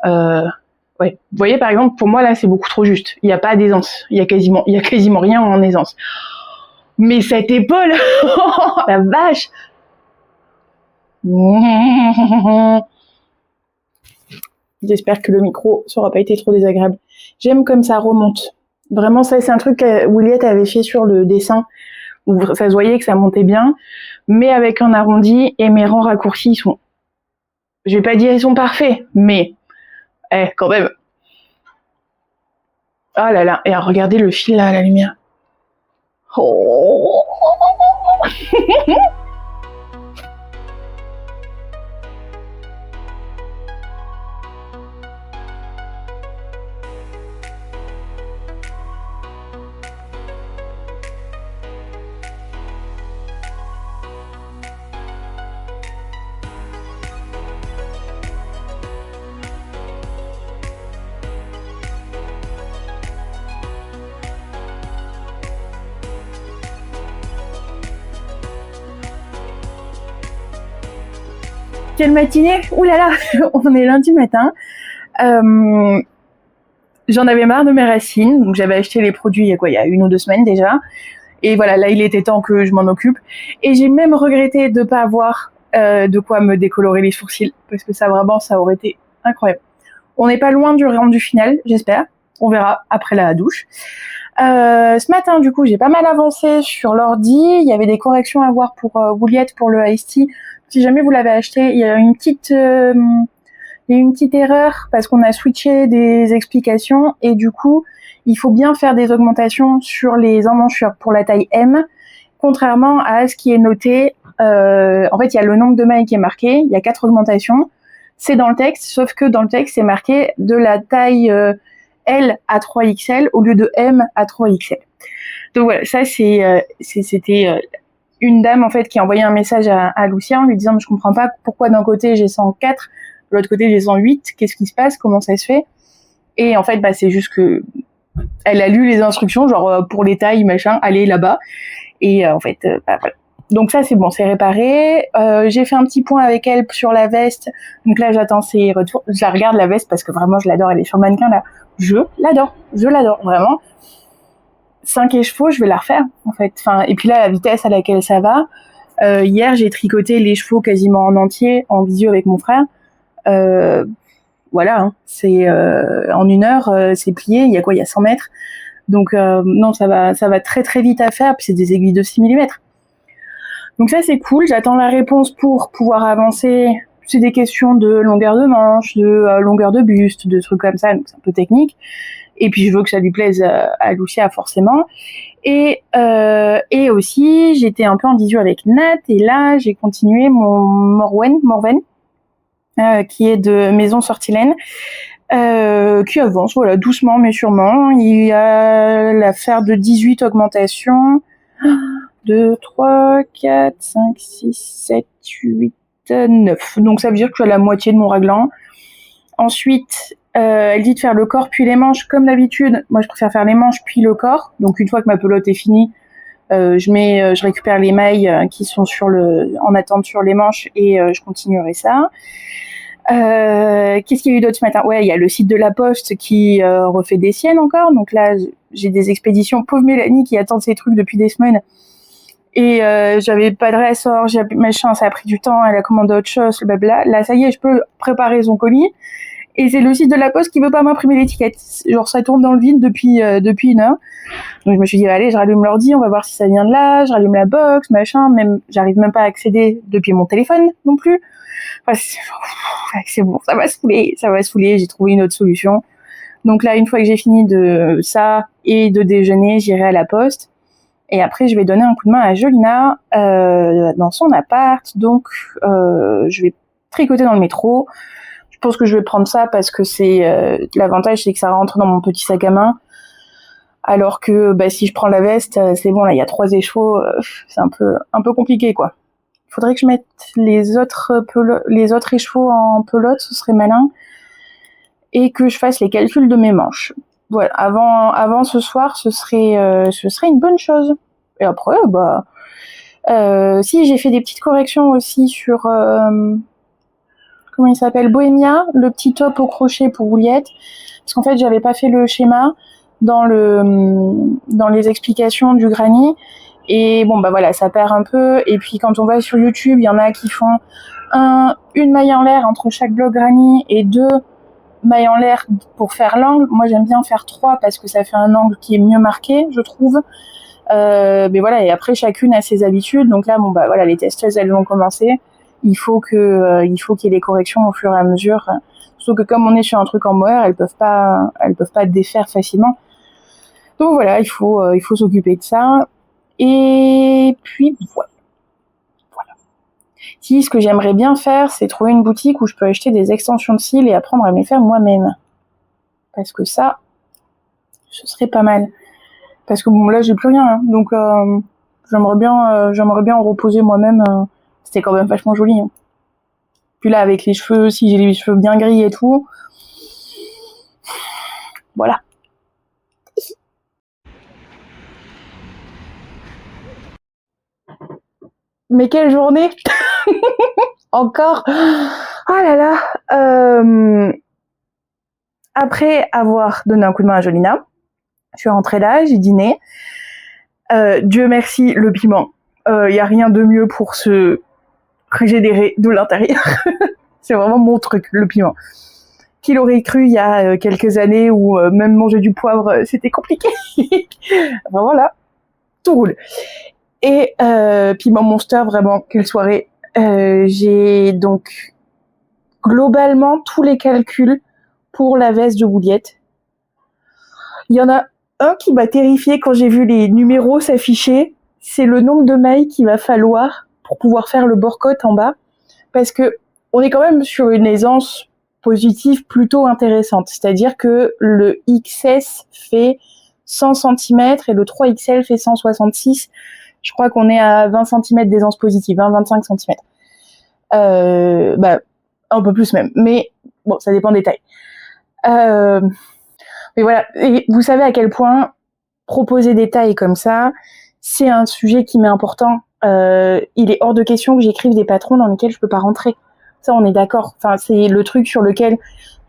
Ouais. Vous voyez, par exemple, pour moi là c'est beaucoup trop juste. Il n'y a pas d'aisance, il y a quasiment rien en aisance. Mais cette épaule, la vache. J'espère que le micro n'aura pas été trop désagréable. J'aime comme ça remonte. Vraiment, ça, c'est un truc que Williette avait fait sur le dessin, où ça se voyait que ça montait bien, mais avec un arrondi, et mes rangs raccourcis, ils sont... Je vais pas dire ils sont parfaits, mais... quand même. Oh là là, et alors, regardez le fil là, à la lumière. Oh. Quelle matinée! Ouh là là, on est lundi matin. J'en avais marre de mes racines, donc j'avais acheté les produits il y a 1 ou 2 semaines déjà. Et voilà, là il était temps que je m'en occupe. Et j'ai même regretté de pas avoir de quoi me décolorer les sourcils, parce que ça vraiment, ça aurait été incroyable. On n'est pas loin du rendu final, j'espère. On verra après la douche. Ce matin, du coup, j'ai pas mal avancé sur l'ordi. Il y avait des corrections à voir pour Williette, pour le Ice Tea. Si jamais vous l'avez acheté, il y a une petite erreur parce qu'on a switché des explications et du coup, il faut bien faire des augmentations sur les emmanchures pour la taille M, contrairement à ce qui est noté. En fait, il y a le nombre de mailles qui est marqué. Il y a 4 augmentations. C'est dans le texte, sauf que dans le texte, c'est marqué de la taille L à 3XL au lieu de M à 3XL. Donc voilà, ça c'était une dame en fait qui a envoyé un message à Lucien en lui disant mais je comprends pas pourquoi d'un côté j'ai 104, de l'autre côté j'ai 108, qu'est-ce qui se passe, comment ça se fait? Et en fait bah c'est juste que elle a lu les instructions genre pour les tailles machin, allez là-bas et en fait bah voilà. Donc ça c'est bon, c'est réparé. J'ai fait un petit point avec elle sur la veste. Donc là j'attends ses retours. Je la regarde la veste parce que vraiment je l'adore, elle est sur le mannequin là. Je l'adore vraiment. 5 écheveaux, je vais la refaire en fait. Enfin, et puis là, la vitesse à laquelle ça va. Hier, j'ai tricoté les chevaux quasiment en entier en visio avec mon frère. Voilà, hein, c'est en 1 heure, c'est plié. Il y a quoi? Il y a 100 mètres. Donc non, ça va très très vite à faire. Puis c'est des aiguilles de 6 mm. Donc ça, c'est cool. J'attends la réponse pour pouvoir avancer. C'est des questions de longueur de manche, de longueur de buste, de trucs comme ça. Donc c'est un peu technique. Et puis je veux que ça lui plaise à Lucia forcément. Et aussi, j'étais un peu en visio avec Nat, et là, j'ai continué mon Morwen, qui est de Maison Sortilène, qui avance, voilà, doucement mais sûrement. Il y a l'affaire de 18 augmentations. 2, 3, 4, 5, 6, 7, 8, 9. Donc ça veut dire que je suis à la moitié de mon raglan. Ensuite, elle dit de faire le corps puis les manches comme d'habitude. Moi, je préfère faire les manches puis le corps. Donc une fois que ma pelote est finie, je récupère les mailles qui sont en attente sur les manches et je continuerai ça. Qu'est-ce qu'il y a eu d'autre ce matin? Ouais, il y a le site de la Poste qui refait des siennes encore. Donc là, j'ai des expéditions. Pauvre Mélanie qui attend ces trucs depuis des semaines. Et j'avais pas de ressort, machin, ça a pris du temps, elle a commandé autre chose, blabla. Là, ça y est, je peux préparer son colis. Et c'est le site de la Poste qui veut pas m'imprimer l'étiquette. Genre, ça tourne dans le vide depuis 1 heure. Donc je me suis dit, allez, je rallume l'ordi, on va voir si ça vient de là, je rallume la box, machin, même, j'arrive même pas à accéder depuis mon téléphone non plus. Enfin, c'est bon, ça va saouler, j'ai trouvé une autre solution. Donc là, une fois que j'ai fini de ça et de déjeuner, j'irai à la Poste. Et après, je vais donner un coup de main à Jolina dans son appart. Donc, je vais tricoter dans le métro. Je pense que je vais prendre ça parce que l'avantage, c'est que ça rentre dans mon petit sac à main. Alors que si je prends la veste, c'est bon, là, il y a 3 écheveaux. C'est un peu compliqué, quoi. Il faudrait que je mette les autres écheveaux en pelote, ce serait malin. Et que je fasse les calculs de mes manches. Voilà, avant ce soir, ce serait une bonne chose. Et après, si j'ai fait des petites corrections aussi sur comment il s'appelle, Bohémia, le petit top au crochet pour Juliette, parce qu'en fait, j'avais pas fait le schéma dans les explications du granny. Et bon, voilà, ça perd un peu. Et puis quand on va sur YouTube, il y en a qui font une maille en l'air entre chaque bloc granny et 2 mailles en l'air pour faire l'angle. Moi, j'aime bien faire 3 parce que ça fait un angle qui est mieux marqué, je trouve. Mais voilà, et après, chacune a ses habitudes. Donc là, voilà, les testeuses, elles vont commencer. Il faut qu'il y ait des corrections au fur et à mesure. Sauf que comme on est sur un truc en mohair, elles peuvent pas défaire facilement. Donc voilà, il faut s'occuper de ça. Et puis, voilà. Si, ce que j'aimerais bien faire, c'est trouver une boutique où je peux acheter des extensions de cils et apprendre à me les faire moi-même. Parce que ça, ce serait pas mal. Parce que là, j'ai plus rien, hein. Donc j'aimerais bien en reposer moi-même. C'était quand même vachement joli, hein. Puis là, avec les cheveux, si j'ai les cheveux bien gris et tout, voilà. Mais quelle journée! Encore! Oh là là! Après avoir donné un coup de main à Jolina, je suis rentrée là, j'ai dîné. Dieu merci, le piment. Y a rien de mieux pour se régénérer de l'intérieur. C'est vraiment mon truc, le piment. Qui l'aurait cru il y a quelques années où même manger du poivre, c'était compliqué. Vraiment là, tout roule. Et piment monster, vraiment, quelle soirée. J'ai donc globalement tous les calculs pour la veste de Juliette. Il y en a un qui m'a terrifiée quand j'ai vu les numéros s'afficher. C'est le nombre de mailles qu'il va falloir pour pouvoir faire le bord-côte en bas. Parce que on est quand même sur une aisance positive plutôt intéressante. C'est-à-dire que le XS fait 100 cm et le 3XL fait 166. Je crois qu'on est à 20 cm d'aisance positive, 25 cm. Un peu plus même. Mais bon, ça dépend des tailles. Mais voilà. Et vous savez à quel point proposer des tailles comme ça, c'est un sujet qui m'est important. Il est hors de question que j'écrive des patrons dans lesquels je peux pas rentrer. Ça, on est d'accord. Enfin, c'est le truc sur lequel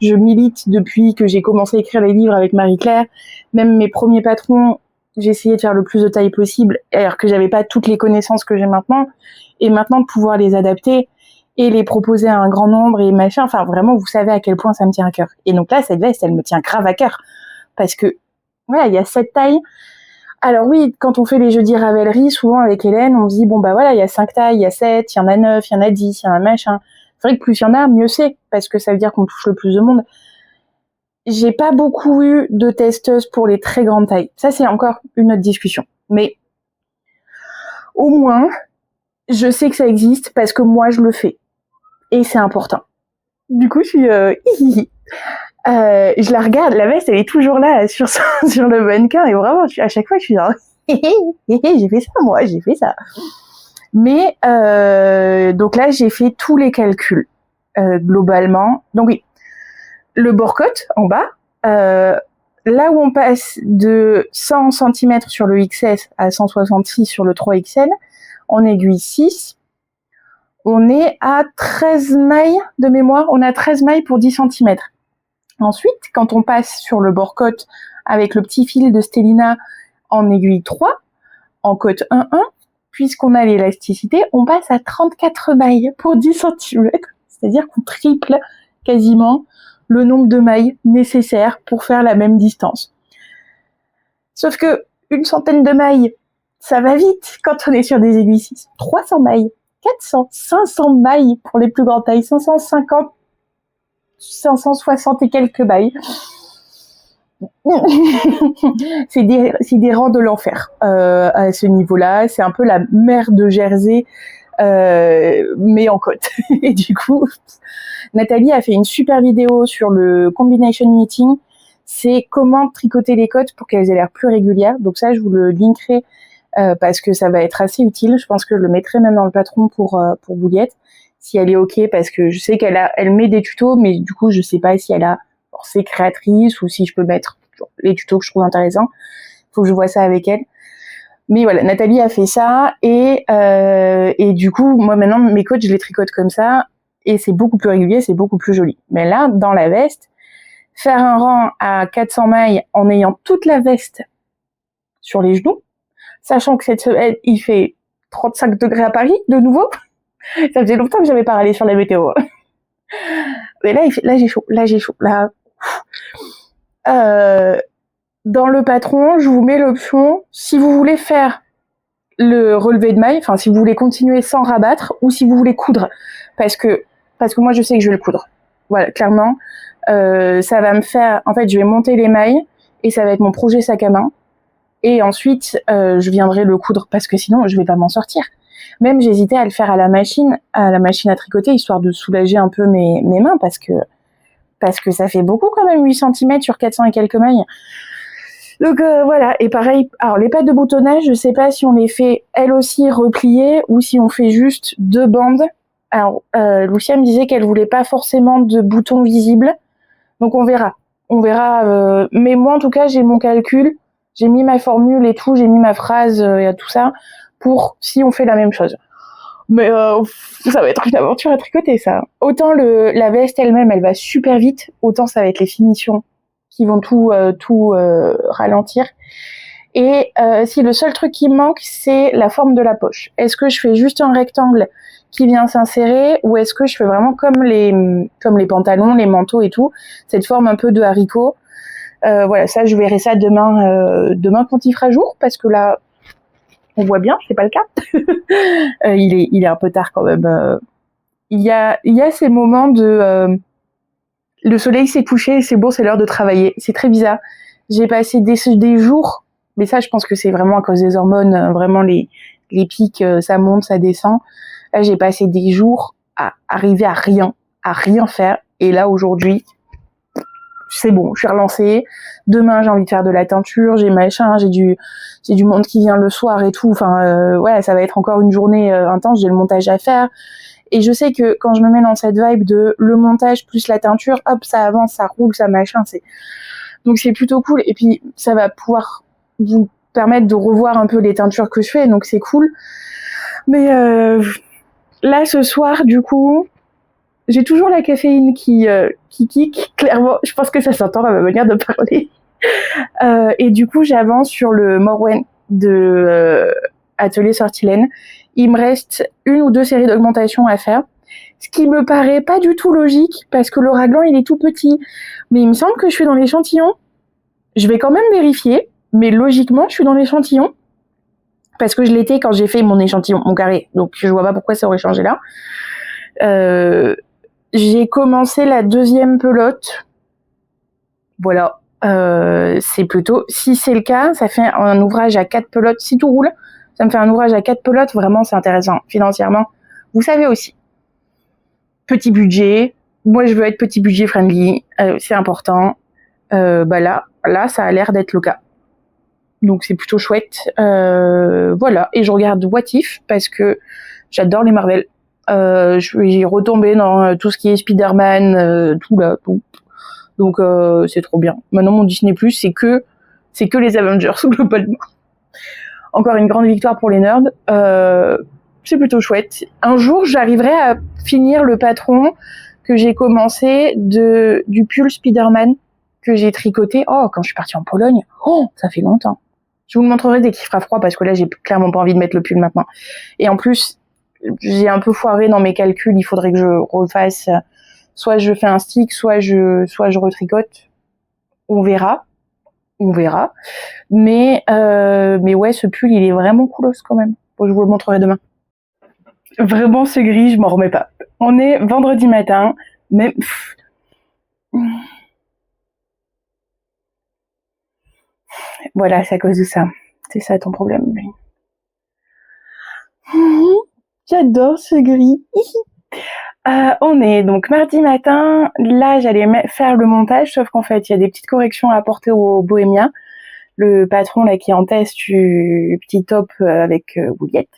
je milite depuis que j'ai commencé à écrire les livres avec Marie-Claire. Même mes premiers patrons, j'ai essayé de faire le plus de tailles possible, alors que j'avais pas toutes les connaissances que j'ai maintenant. Et maintenant, de pouvoir les adapter et les proposer à un grand nombre et machin. Enfin, vraiment, vous savez à quel point ça me tient à cœur. Et donc là, cette veste, elle me tient grave à cœur. Parce que, voilà, il y a 7 tailles. Alors oui, quand on fait les jeudis Ravelry, souvent avec Hélène, on se dit, bon, voilà, il y a 5 tailles, il y a 7, il y en a 9, il y en a 10, il y en a machin. C'est vrai que plus il y en a, mieux c'est, parce que ça veut dire qu'on touche le plus de monde. J'ai pas beaucoup eu de testeuses pour les très grandes tailles. Ça, c'est encore une autre discussion. Mais au moins, je sais que ça existe parce que moi, je le fais. Et c'est important. Du coup, je suis... je la regarde, la veste, elle est toujours là sur le mannequin. Et vraiment, à chaque fois, je suis genre... j'ai fait ça, moi, j'ai fait ça. Mais donc là, j'ai fait tous les calculs globalement. Donc oui, le bord-côte en bas, là où on passe de 100 cm sur le XS à 166 sur le 3XL, en aiguille 6, on est à 13 mailles de mémoire. On a 13 mailles pour 10 cm. Ensuite, quand on passe sur le bord-côte avec le petit fil de Stellina en aiguille 3, en côte 1-1, puisqu'on a l'élasticité, on passe à 34 mailles pour 10 cm. C'est-à-dire qu'on triple quasiment le nombre de mailles nécessaires pour faire la même distance. Sauf que une centaine de mailles, ça va vite quand on est sur des aiguilles 6. 300 mailles, 400, 500 mailles pour les plus grandes tailles, 550, 560 et quelques mailles. c'est des rangs de l'enfer à ce niveau-là. C'est un peu la mer de Jersey, mais en côte. Et du coup, Nathalie a fait une super vidéo sur le combination knitting. C'est comment tricoter les côtes pour qu'elles aient l'air plus régulières. Donc ça, je vous le linkerai parce que ça va être assez utile. Je pense que je le mettrai même dans le patron pour Bouliette, si elle est ok, parce que je sais elle met des tutos, mais du coup, je sais pas si elle a forcé créatrice ou si je peux mettre les tutos que je trouve intéressants. Faut que je vois ça avec elle. Mais voilà, Nathalie a fait ça et du coup, moi maintenant, mes côtes, je les tricote comme ça et c'est beaucoup plus régulier, c'est beaucoup plus joli. Mais là, dans la veste, faire un rang à 400 mailles en ayant toute la veste sur les genoux, sachant que cette semaine, il fait 35 degrés à Paris, de nouveau. Ça faisait longtemps que j'avais pas râlé sur la météo. Mais là, j'ai chaud. Dans le patron, je vous mets l'option, si vous voulez faire le relevé de mailles, enfin, si vous voulez continuer sans rabattre, ou si vous voulez coudre. Parce que moi, je sais que je vais le coudre. Voilà, clairement. Ça va me faire, en fait, je vais monter les mailles, et ça va être mon projet sac à main. Et ensuite, je viendrai le coudre, parce que sinon, je vais pas m'en sortir. Même, j'hésitais à le faire à la machine à tricoter, histoire de soulager un peu mes mains, parce que ça fait beaucoup quand même, 8 cm sur 400 et quelques mailles. Donc voilà, et pareil, alors les pattes de boutonnage, je sais pas si on les fait elles aussi repliées ou si on fait juste 2 bandes. Alors Lucia me disait qu'elle voulait pas forcément de boutons visibles, donc on verra. Mais moi en tout cas j'ai mon calcul, j'ai mis ma formule et tout, j'ai mis ma phrase et tout ça pour si on fait la même chose. Mais ça va être une aventure à tricoter ça. Autant la veste elle-même elle va super vite, autant ça va être les finitions qui vont tout ralentir. Et si le seul truc qui me manque, c'est la forme de la poche. Est-ce que je fais juste un rectangle qui vient s'insérer ou est-ce que je fais vraiment comme les pantalons, les manteaux et tout, cette forme un peu de haricot. Voilà, ça je verrai ça demain quand il fera jour, parce que là on voit bien, c'est pas le cas. Il est un peu tard quand même. Il y a ces moments de le soleil s'est couché, c'est bon, c'est l'heure de travailler. C'est très bizarre. J'ai passé des jours, mais ça, je pense que c'est vraiment à cause des hormones, vraiment les pics, ça monte, ça descend. Là, j'ai passé des jours à arriver à rien faire. Et là, aujourd'hui, c'est bon, je suis relancée. Demain, j'ai envie de faire de la teinture, j'ai du monde qui vient le soir et tout. Enfin, ouais, ça va être encore une journée intense. J'ai le montage à faire. Et je sais que quand je me mets dans cette vibe de le montage plus la teinture, hop, ça avance, ça roule, ça machin, donc c'est plutôt cool. Et puis ça va pouvoir vous permettre de revoir un peu les teintures que je fais, donc c'est cool. Mais là ce soir, du coup, j'ai toujours la caféine qui kick, clairement. Je pense que ça s'entend à ma manière de parler. Et du coup, j'avance sur le Morwen de Atelier Sortilène. Il me reste 1 ou 2 séries d'augmentation à faire, ce qui me paraît pas du tout logique parce que le raglan il est tout petit, mais il me semble que je suis dans l'échantillon. Je vais quand même vérifier, mais logiquement je suis dans l'échantillon parce que je l'étais quand j'ai fait mon échantillon, mon carré, donc je vois pas pourquoi ça aurait changé là. J'ai commencé la 2e pelote Voilà. C'est plutôt, si c'est le cas, ça fait un ouvrage à 4 pelotes. Si tout roule, ça me fait un ouvrage à 4 pelotes. Vraiment, c'est intéressant financièrement. Vous savez aussi, petit budget. Moi, je veux être petit budget friendly. C'est important. Là, ça a l'air d'être le cas. Donc, c'est plutôt chouette. Voilà. Et je regarde What If parce que j'adore les Marvel. Je suis retombée dans tout ce qui est Spider-Man, tout là. Tout. Donc c'est trop bien. Maintenant mon Disney+, c'est que les Avengers globalement. Encore une grande victoire pour les nerds. C'est plutôt chouette. Un jour, j'arriverai à finir le patron que j'ai commencé du pull Spider-Man que j'ai tricoté. Oh, quand je suis partie en Pologne. Oh, ça fait longtemps. Je vous le montrerai dès qu'il fera froid parce que là, j'ai clairement pas envie de mettre le pull maintenant. Et en plus, j'ai un peu foiré dans mes calculs. Il faudrait que je refasse. Soit je fais un stick, soit je retricote. On verra. Mais ouais, ce pull, il est vraiment coolos quand même. Bon, je vous le montrerai demain. Vraiment, ce gris, je m'en remets pas. On est vendredi matin, mais... Voilà, c'est à cause de ça. C'est ça ton problème. J'adore ce gris. On est donc mardi matin. Là, j'allais faire le montage, sauf qu'en fait, il y a des petites corrections à apporter au Bohémien, le patron là qui est en test du petit top avec Bouillette.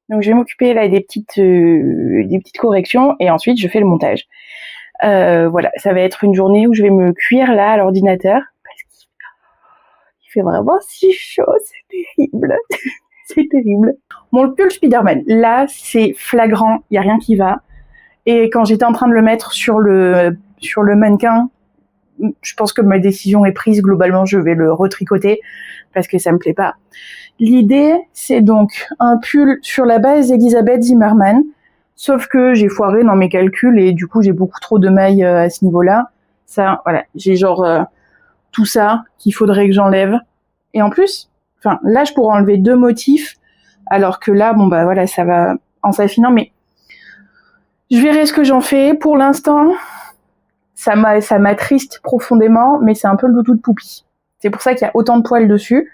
Donc, je vais m'occuper là des petites corrections et ensuite je fais le montage. Voilà, ça va être une journée où je vais me cuire là à l'ordinateur parce qu'il fait vraiment si chaud, c'est terrible. C'est terrible. Bon, le pull Spider-Man, là, c'est flagrant, il y a rien qui va. Et quand j'étais en train de le mettre sur le mannequin, je pense que ma décision est prise. Globalement, je vais le retricoter parce que ça me plaît pas. L'idée, c'est donc un pull sur la base d'Elisabeth Zimmermann, sauf que j'ai foiré dans mes calculs et du coup, j'ai beaucoup trop de mailles à ce niveau-là. Ça, voilà, j'ai genre tout ça qu'il faudrait que j'enlève. Et en plus, enfin, là, je pourrais enlever 2 motifs, alors que là, bon bah voilà, ça va en s'affinant, mais je verrai ce que j'en fais. Pour l'instant, ça m'attriste profondément, mais c'est un peu le doudou de Poupie. C'est pour ça qu'il y a autant de poils dessus.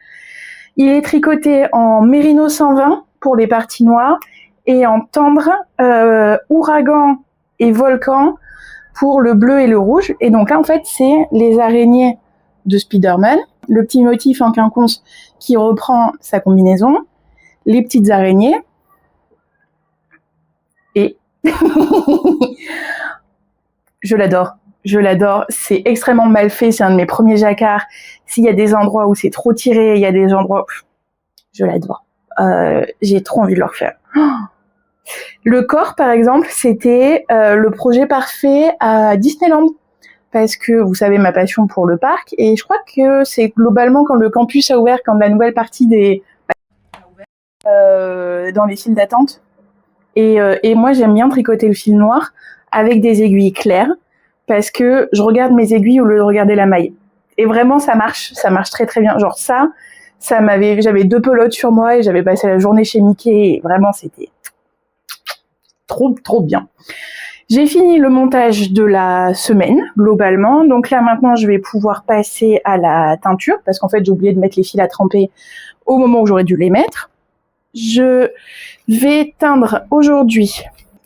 Il est tricoté en Mérino 120 pour les parties noires et en tendre Ouragan et Volcan pour le bleu et le rouge. Et donc là, en fait, c'est les araignées de Spider-Man, le petit motif en quinconce qui reprend sa combinaison, les petites araignées et je l'adore, c'est extrêmement mal fait, c'est un de mes premiers jacquards. S'il y a des endroits où c'est trop tiré, il y a des endroits... Je l'adore. J'ai trop envie de le refaire. Le corps, par exemple, c'était le projet parfait à Disneyland. Parce que vous savez ma passion pour le parc, et je crois que c'est globalement quand le campus a ouvert, quand la nouvelle partie dans les files d'attente. Et moi, j'aime bien tricoter le fil noir avec des aiguilles claires parce que je regarde mes aiguilles au lieu de regarder la maille. Et vraiment, ça marche très très bien. Genre j'avais 2 pelotes sur moi et j'avais passé la journée chez Mickey et vraiment, c'était trop trop bien. J'ai fini le montage de la semaine, globalement. Donc là, maintenant, je vais pouvoir passer à la teinture parce qu'en fait, j'ai oublié de mettre les fils à tremper au moment où j'aurais dû les mettre. Je vais teindre aujourd'hui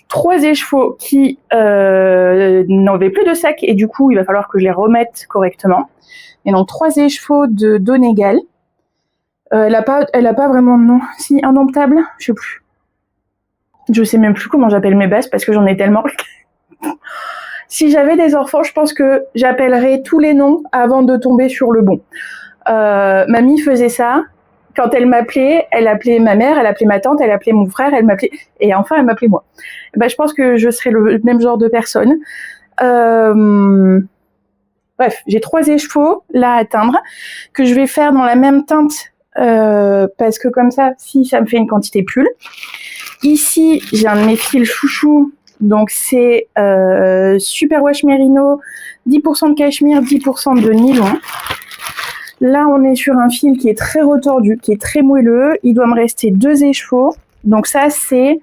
3 écheveaux qui n'avaient plus de sac et du coup, il va falloir que je les remette correctement. Et donc, 3 écheveaux de Donegal. Elle a pas vraiment de nom. Si, indomptable, je sais plus. Je sais même plus comment j'appelle mes bases parce que j'en ai tellement. Si j'avais des enfants, je pense que j'appellerais tous les noms avant de tomber sur le bon. Mamie faisait ça. Quand elle m'appelait, elle appelait ma mère, elle appelait ma tante, elle appelait mon frère, elle m'appelait... Et enfin, elle m'appelait moi. Je pense que je serais le même genre de personne. Bref, j'ai 3 écheveaux là à teindre que je vais faire dans la même teinte parce que comme ça, si ça me fait une quantité pull. Ici, j'ai un de mes fils chouchou. Donc, c'est Superwash Merino, 10% de cachemire, 10% de nylon. Là, on est sur un fil qui est très retordu, qui est très moelleux. Il doit me rester 2 écheveaux. Donc ça, c'est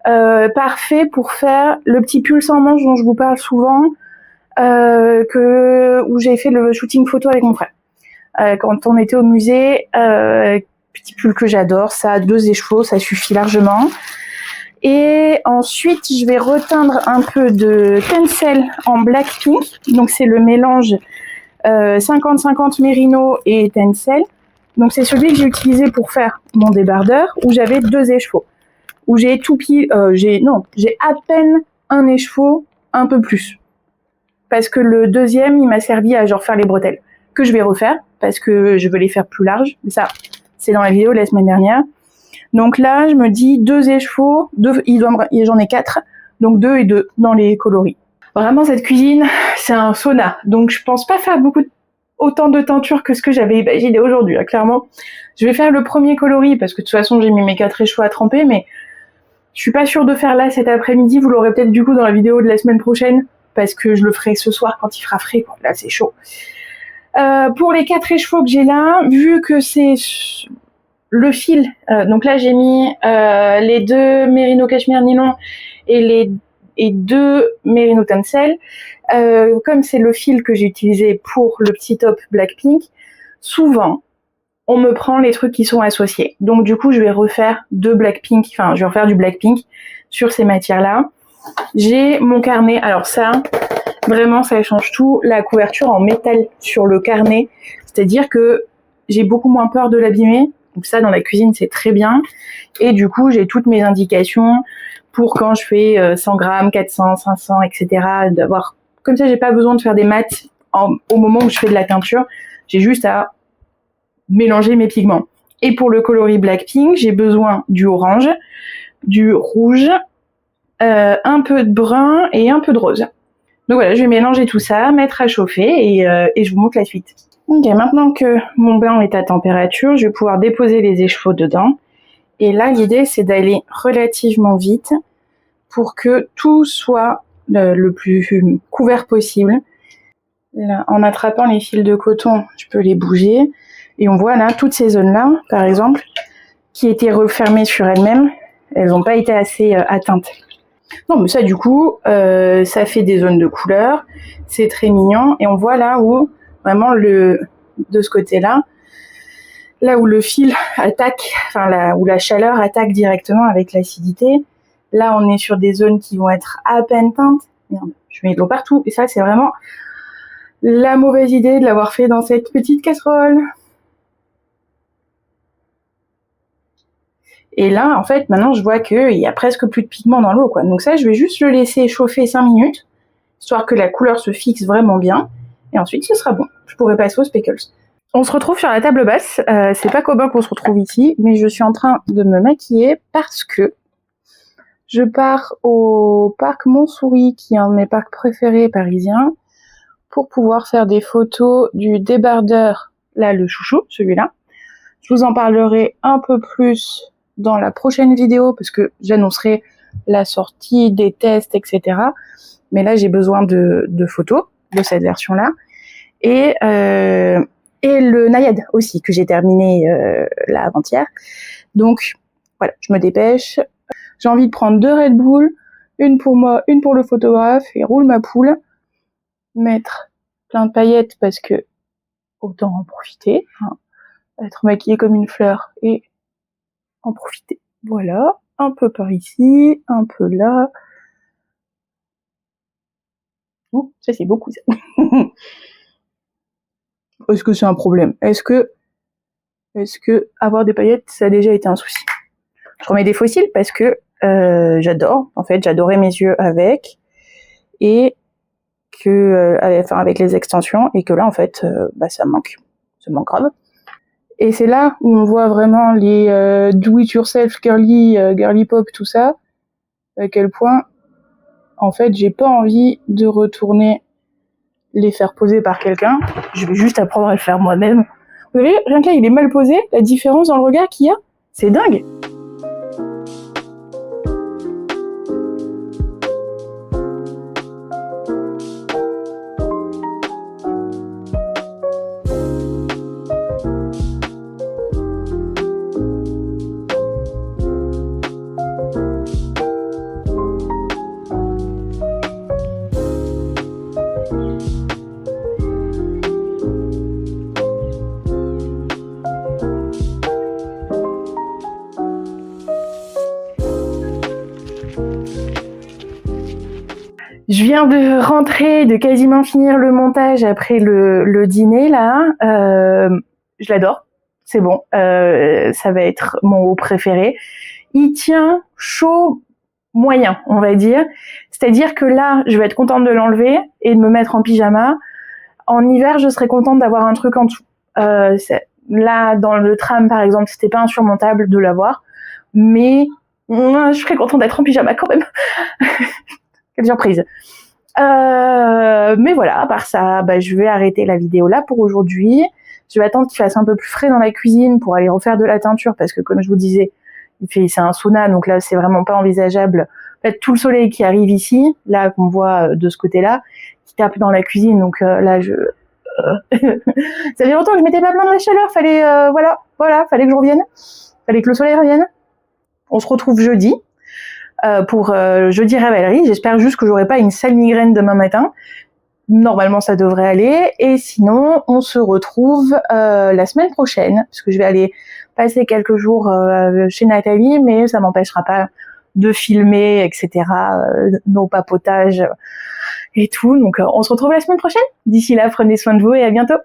parfait pour faire le petit pull sans manche dont je vous parle souvent, où j'ai fait le shooting photo avec mon frère. Quand on était au musée, petit pull que j'adore, ça a 2 écheveaux, ça suffit largement. Et ensuite, je vais reteindre un peu de Tencel en Blackpink. Donc, c'est le mélange 50-50 Merino et Tencel. Donc, c'est celui que j'ai utilisé pour faire mon débardeur, où j'avais 2 écheveaux. Où j'ai j'ai à peine un écheveau, un peu plus. Parce que le deuxième, il m'a servi à genre faire les bretelles. Que je vais refaire, parce que je veux les faire plus larges. Mais ça, c'est dans la vidéo de la semaine dernière. Donc là, je me dis 2 écheveaux, j'en ai 4, donc 2 et 2 dans les coloris. Vraiment, cette cuisine, c'est un sauna. Donc je pense pas faire autant de teinture que ce que j'avais imaginé aujourd'hui, hein, clairement. Je vais faire le premier coloris, parce que de toute façon, j'ai mis mes 4 écheveaux à tremper, mais je suis pas sûre de faire là cet après-midi. Vous l'aurez peut-être du coup dans la vidéo de la semaine prochaine, parce que je le ferai ce soir quand il fera frais, quoi. Là, c'est chaud. Pour les 4 écheveaux que j'ai là, vu que c'est le fil, donc là j'ai mis les 2 Merino Cashmere Nylon et 2 Merino Tencel. Comme c'est le fil que j'ai utilisé pour le petit top Blackpink, souvent on me prend les trucs qui sont associés. Donc du coup je vais refaire je vais refaire du Blackpink sur ces matières-là. J'ai mon carnet, alors ça, vraiment ça change tout, la couverture en métal sur le carnet, c'est-à-dire que j'ai beaucoup moins peur de l'abîmer. Donc ça, dans la cuisine, c'est très bien. Et du coup, j'ai toutes mes indications pour quand je fais 100 grammes, 400, 500, etc. Comme ça, j'ai pas besoin de faire des maths au moment où je fais de la teinture. J'ai juste à mélanger mes pigments. Et pour le coloris Blackpink, j'ai besoin du orange, du rouge, un peu de brun et un peu de rose. Donc voilà, je vais mélanger tout ça, mettre à chauffer et je vous montre la suite. Ok, maintenant que mon bain est à température, je vais pouvoir déposer les écheveaux dedans. Et là, l'idée, c'est d'aller relativement vite pour que tout soit le plus couvert possible. Là, en attrapant les fils de coton, je peux les bouger. Et on voit là, toutes ces zones-là, par exemple, qui étaient refermées sur elles-mêmes, elles n'ont pas été assez atteintes. Non, mais ça, du coup, ça fait des zones de couleur. C'est très mignon. Et on voit là où vraiment de ce côté-là, là où le fil attaque, où la chaleur attaque directement avec l'acidité, là on est sur des zones qui vont être à peine teintes. Merde, je mets de l'eau partout. Et ça, c'est vraiment la mauvaise idée de l'avoir fait dans cette petite casserole. Et là, en fait, maintenant, je vois qu'il y a presque plus de pigment dans l'eau, quoi. Donc ça, je vais juste le laisser chauffer 5 minutes, histoire que la couleur se fixe vraiment bien. Et ensuite, ce sera bon. Je pourrai passer aux speckles. On se retrouve sur la table basse. C'est pas Cobain qu'on se retrouve ici, mais je suis en train de me maquiller parce que je pars au parc Montsouris, qui est un de mes parcs préférés parisiens, pour pouvoir faire des photos du débardeur, là, le chouchou, celui-là. Je vous en parlerai un peu plus dans la prochaine vidéo, parce que j'annoncerai la sortie des tests, etc. Mais là, j'ai besoin de photos de cette version-là. Et le Nayad aussi, que j'ai terminé là avant-hier. Donc, voilà, je me dépêche. J'ai envie de prendre 2 Red Bull, une pour moi, une pour le photographe, et roule ma poule. Mettre plein de paillettes, parce que autant en profiter. Hein. Être maquillée comme une fleur et en profiter. Voilà, un peu par ici, un peu là. Oh, ça c'est beaucoup ça. Est-ce que c'est un problème? Est-ce que avoir des paillettes, ça a déjà été un souci? Je remets des fossiles parce que j'adore. En fait, j'adorais mes yeux avec. Et que avec les extensions. Et que là, en fait, ça me manque. Ça me manque grave. Et c'est là où on voit vraiment les do-it-yourself, girly pop, tout ça. À quel point, en fait, j'ai pas envie de retourner les faire poser par quelqu'un. Je vais juste apprendre à le faire moi-même. Vous voyez, rien que là, il est mal posé. La différence dans le regard qu'il y a, c'est dingue. Je viens de rentrer, de quasiment finir le montage après le dîner là. Je l'adore, c'est bon. Ça va être mon haut préféré. Il tient chaud moyen, on va dire. C'est-à-dire que là, je vais être contente de l'enlever et de me mettre en pyjama. En hiver, je serais contente d'avoir un truc en dessous. Là, dans le tram, par exemple, c'était pas insurmontable de l'avoir, mais je serais contente d'être en pyjama quand même. Quelle surprise. Mais voilà, à part ça, je vais arrêter la vidéo là pour aujourd'hui. Je vais attendre qu'il fasse un peu plus frais dans la cuisine pour aller refaire de la teinture parce que comme je vous disais, c'est un sauna, donc là c'est vraiment pas envisageable. En fait, tout le soleil qui arrive ici, là qu'on voit de ce côté-là, qui tape dans la cuisine, donc là ça fait longtemps que je m'étais pas plaint de la chaleur, fallait fallait que je revienne, fallait que le soleil revienne. On se retrouve jeudi. Pour jeudi révélerie. J'espère juste que j'aurai pas une sale migraine demain matin. Normalement, ça devrait aller. Et sinon, on se retrouve la semaine prochaine, parce que je vais aller passer quelques jours chez Nathalie, mais ça m'empêchera pas de filmer, etc., nos papotages et tout. Donc, on se retrouve la semaine prochaine. D'ici là, prenez soin de vous et à bientôt.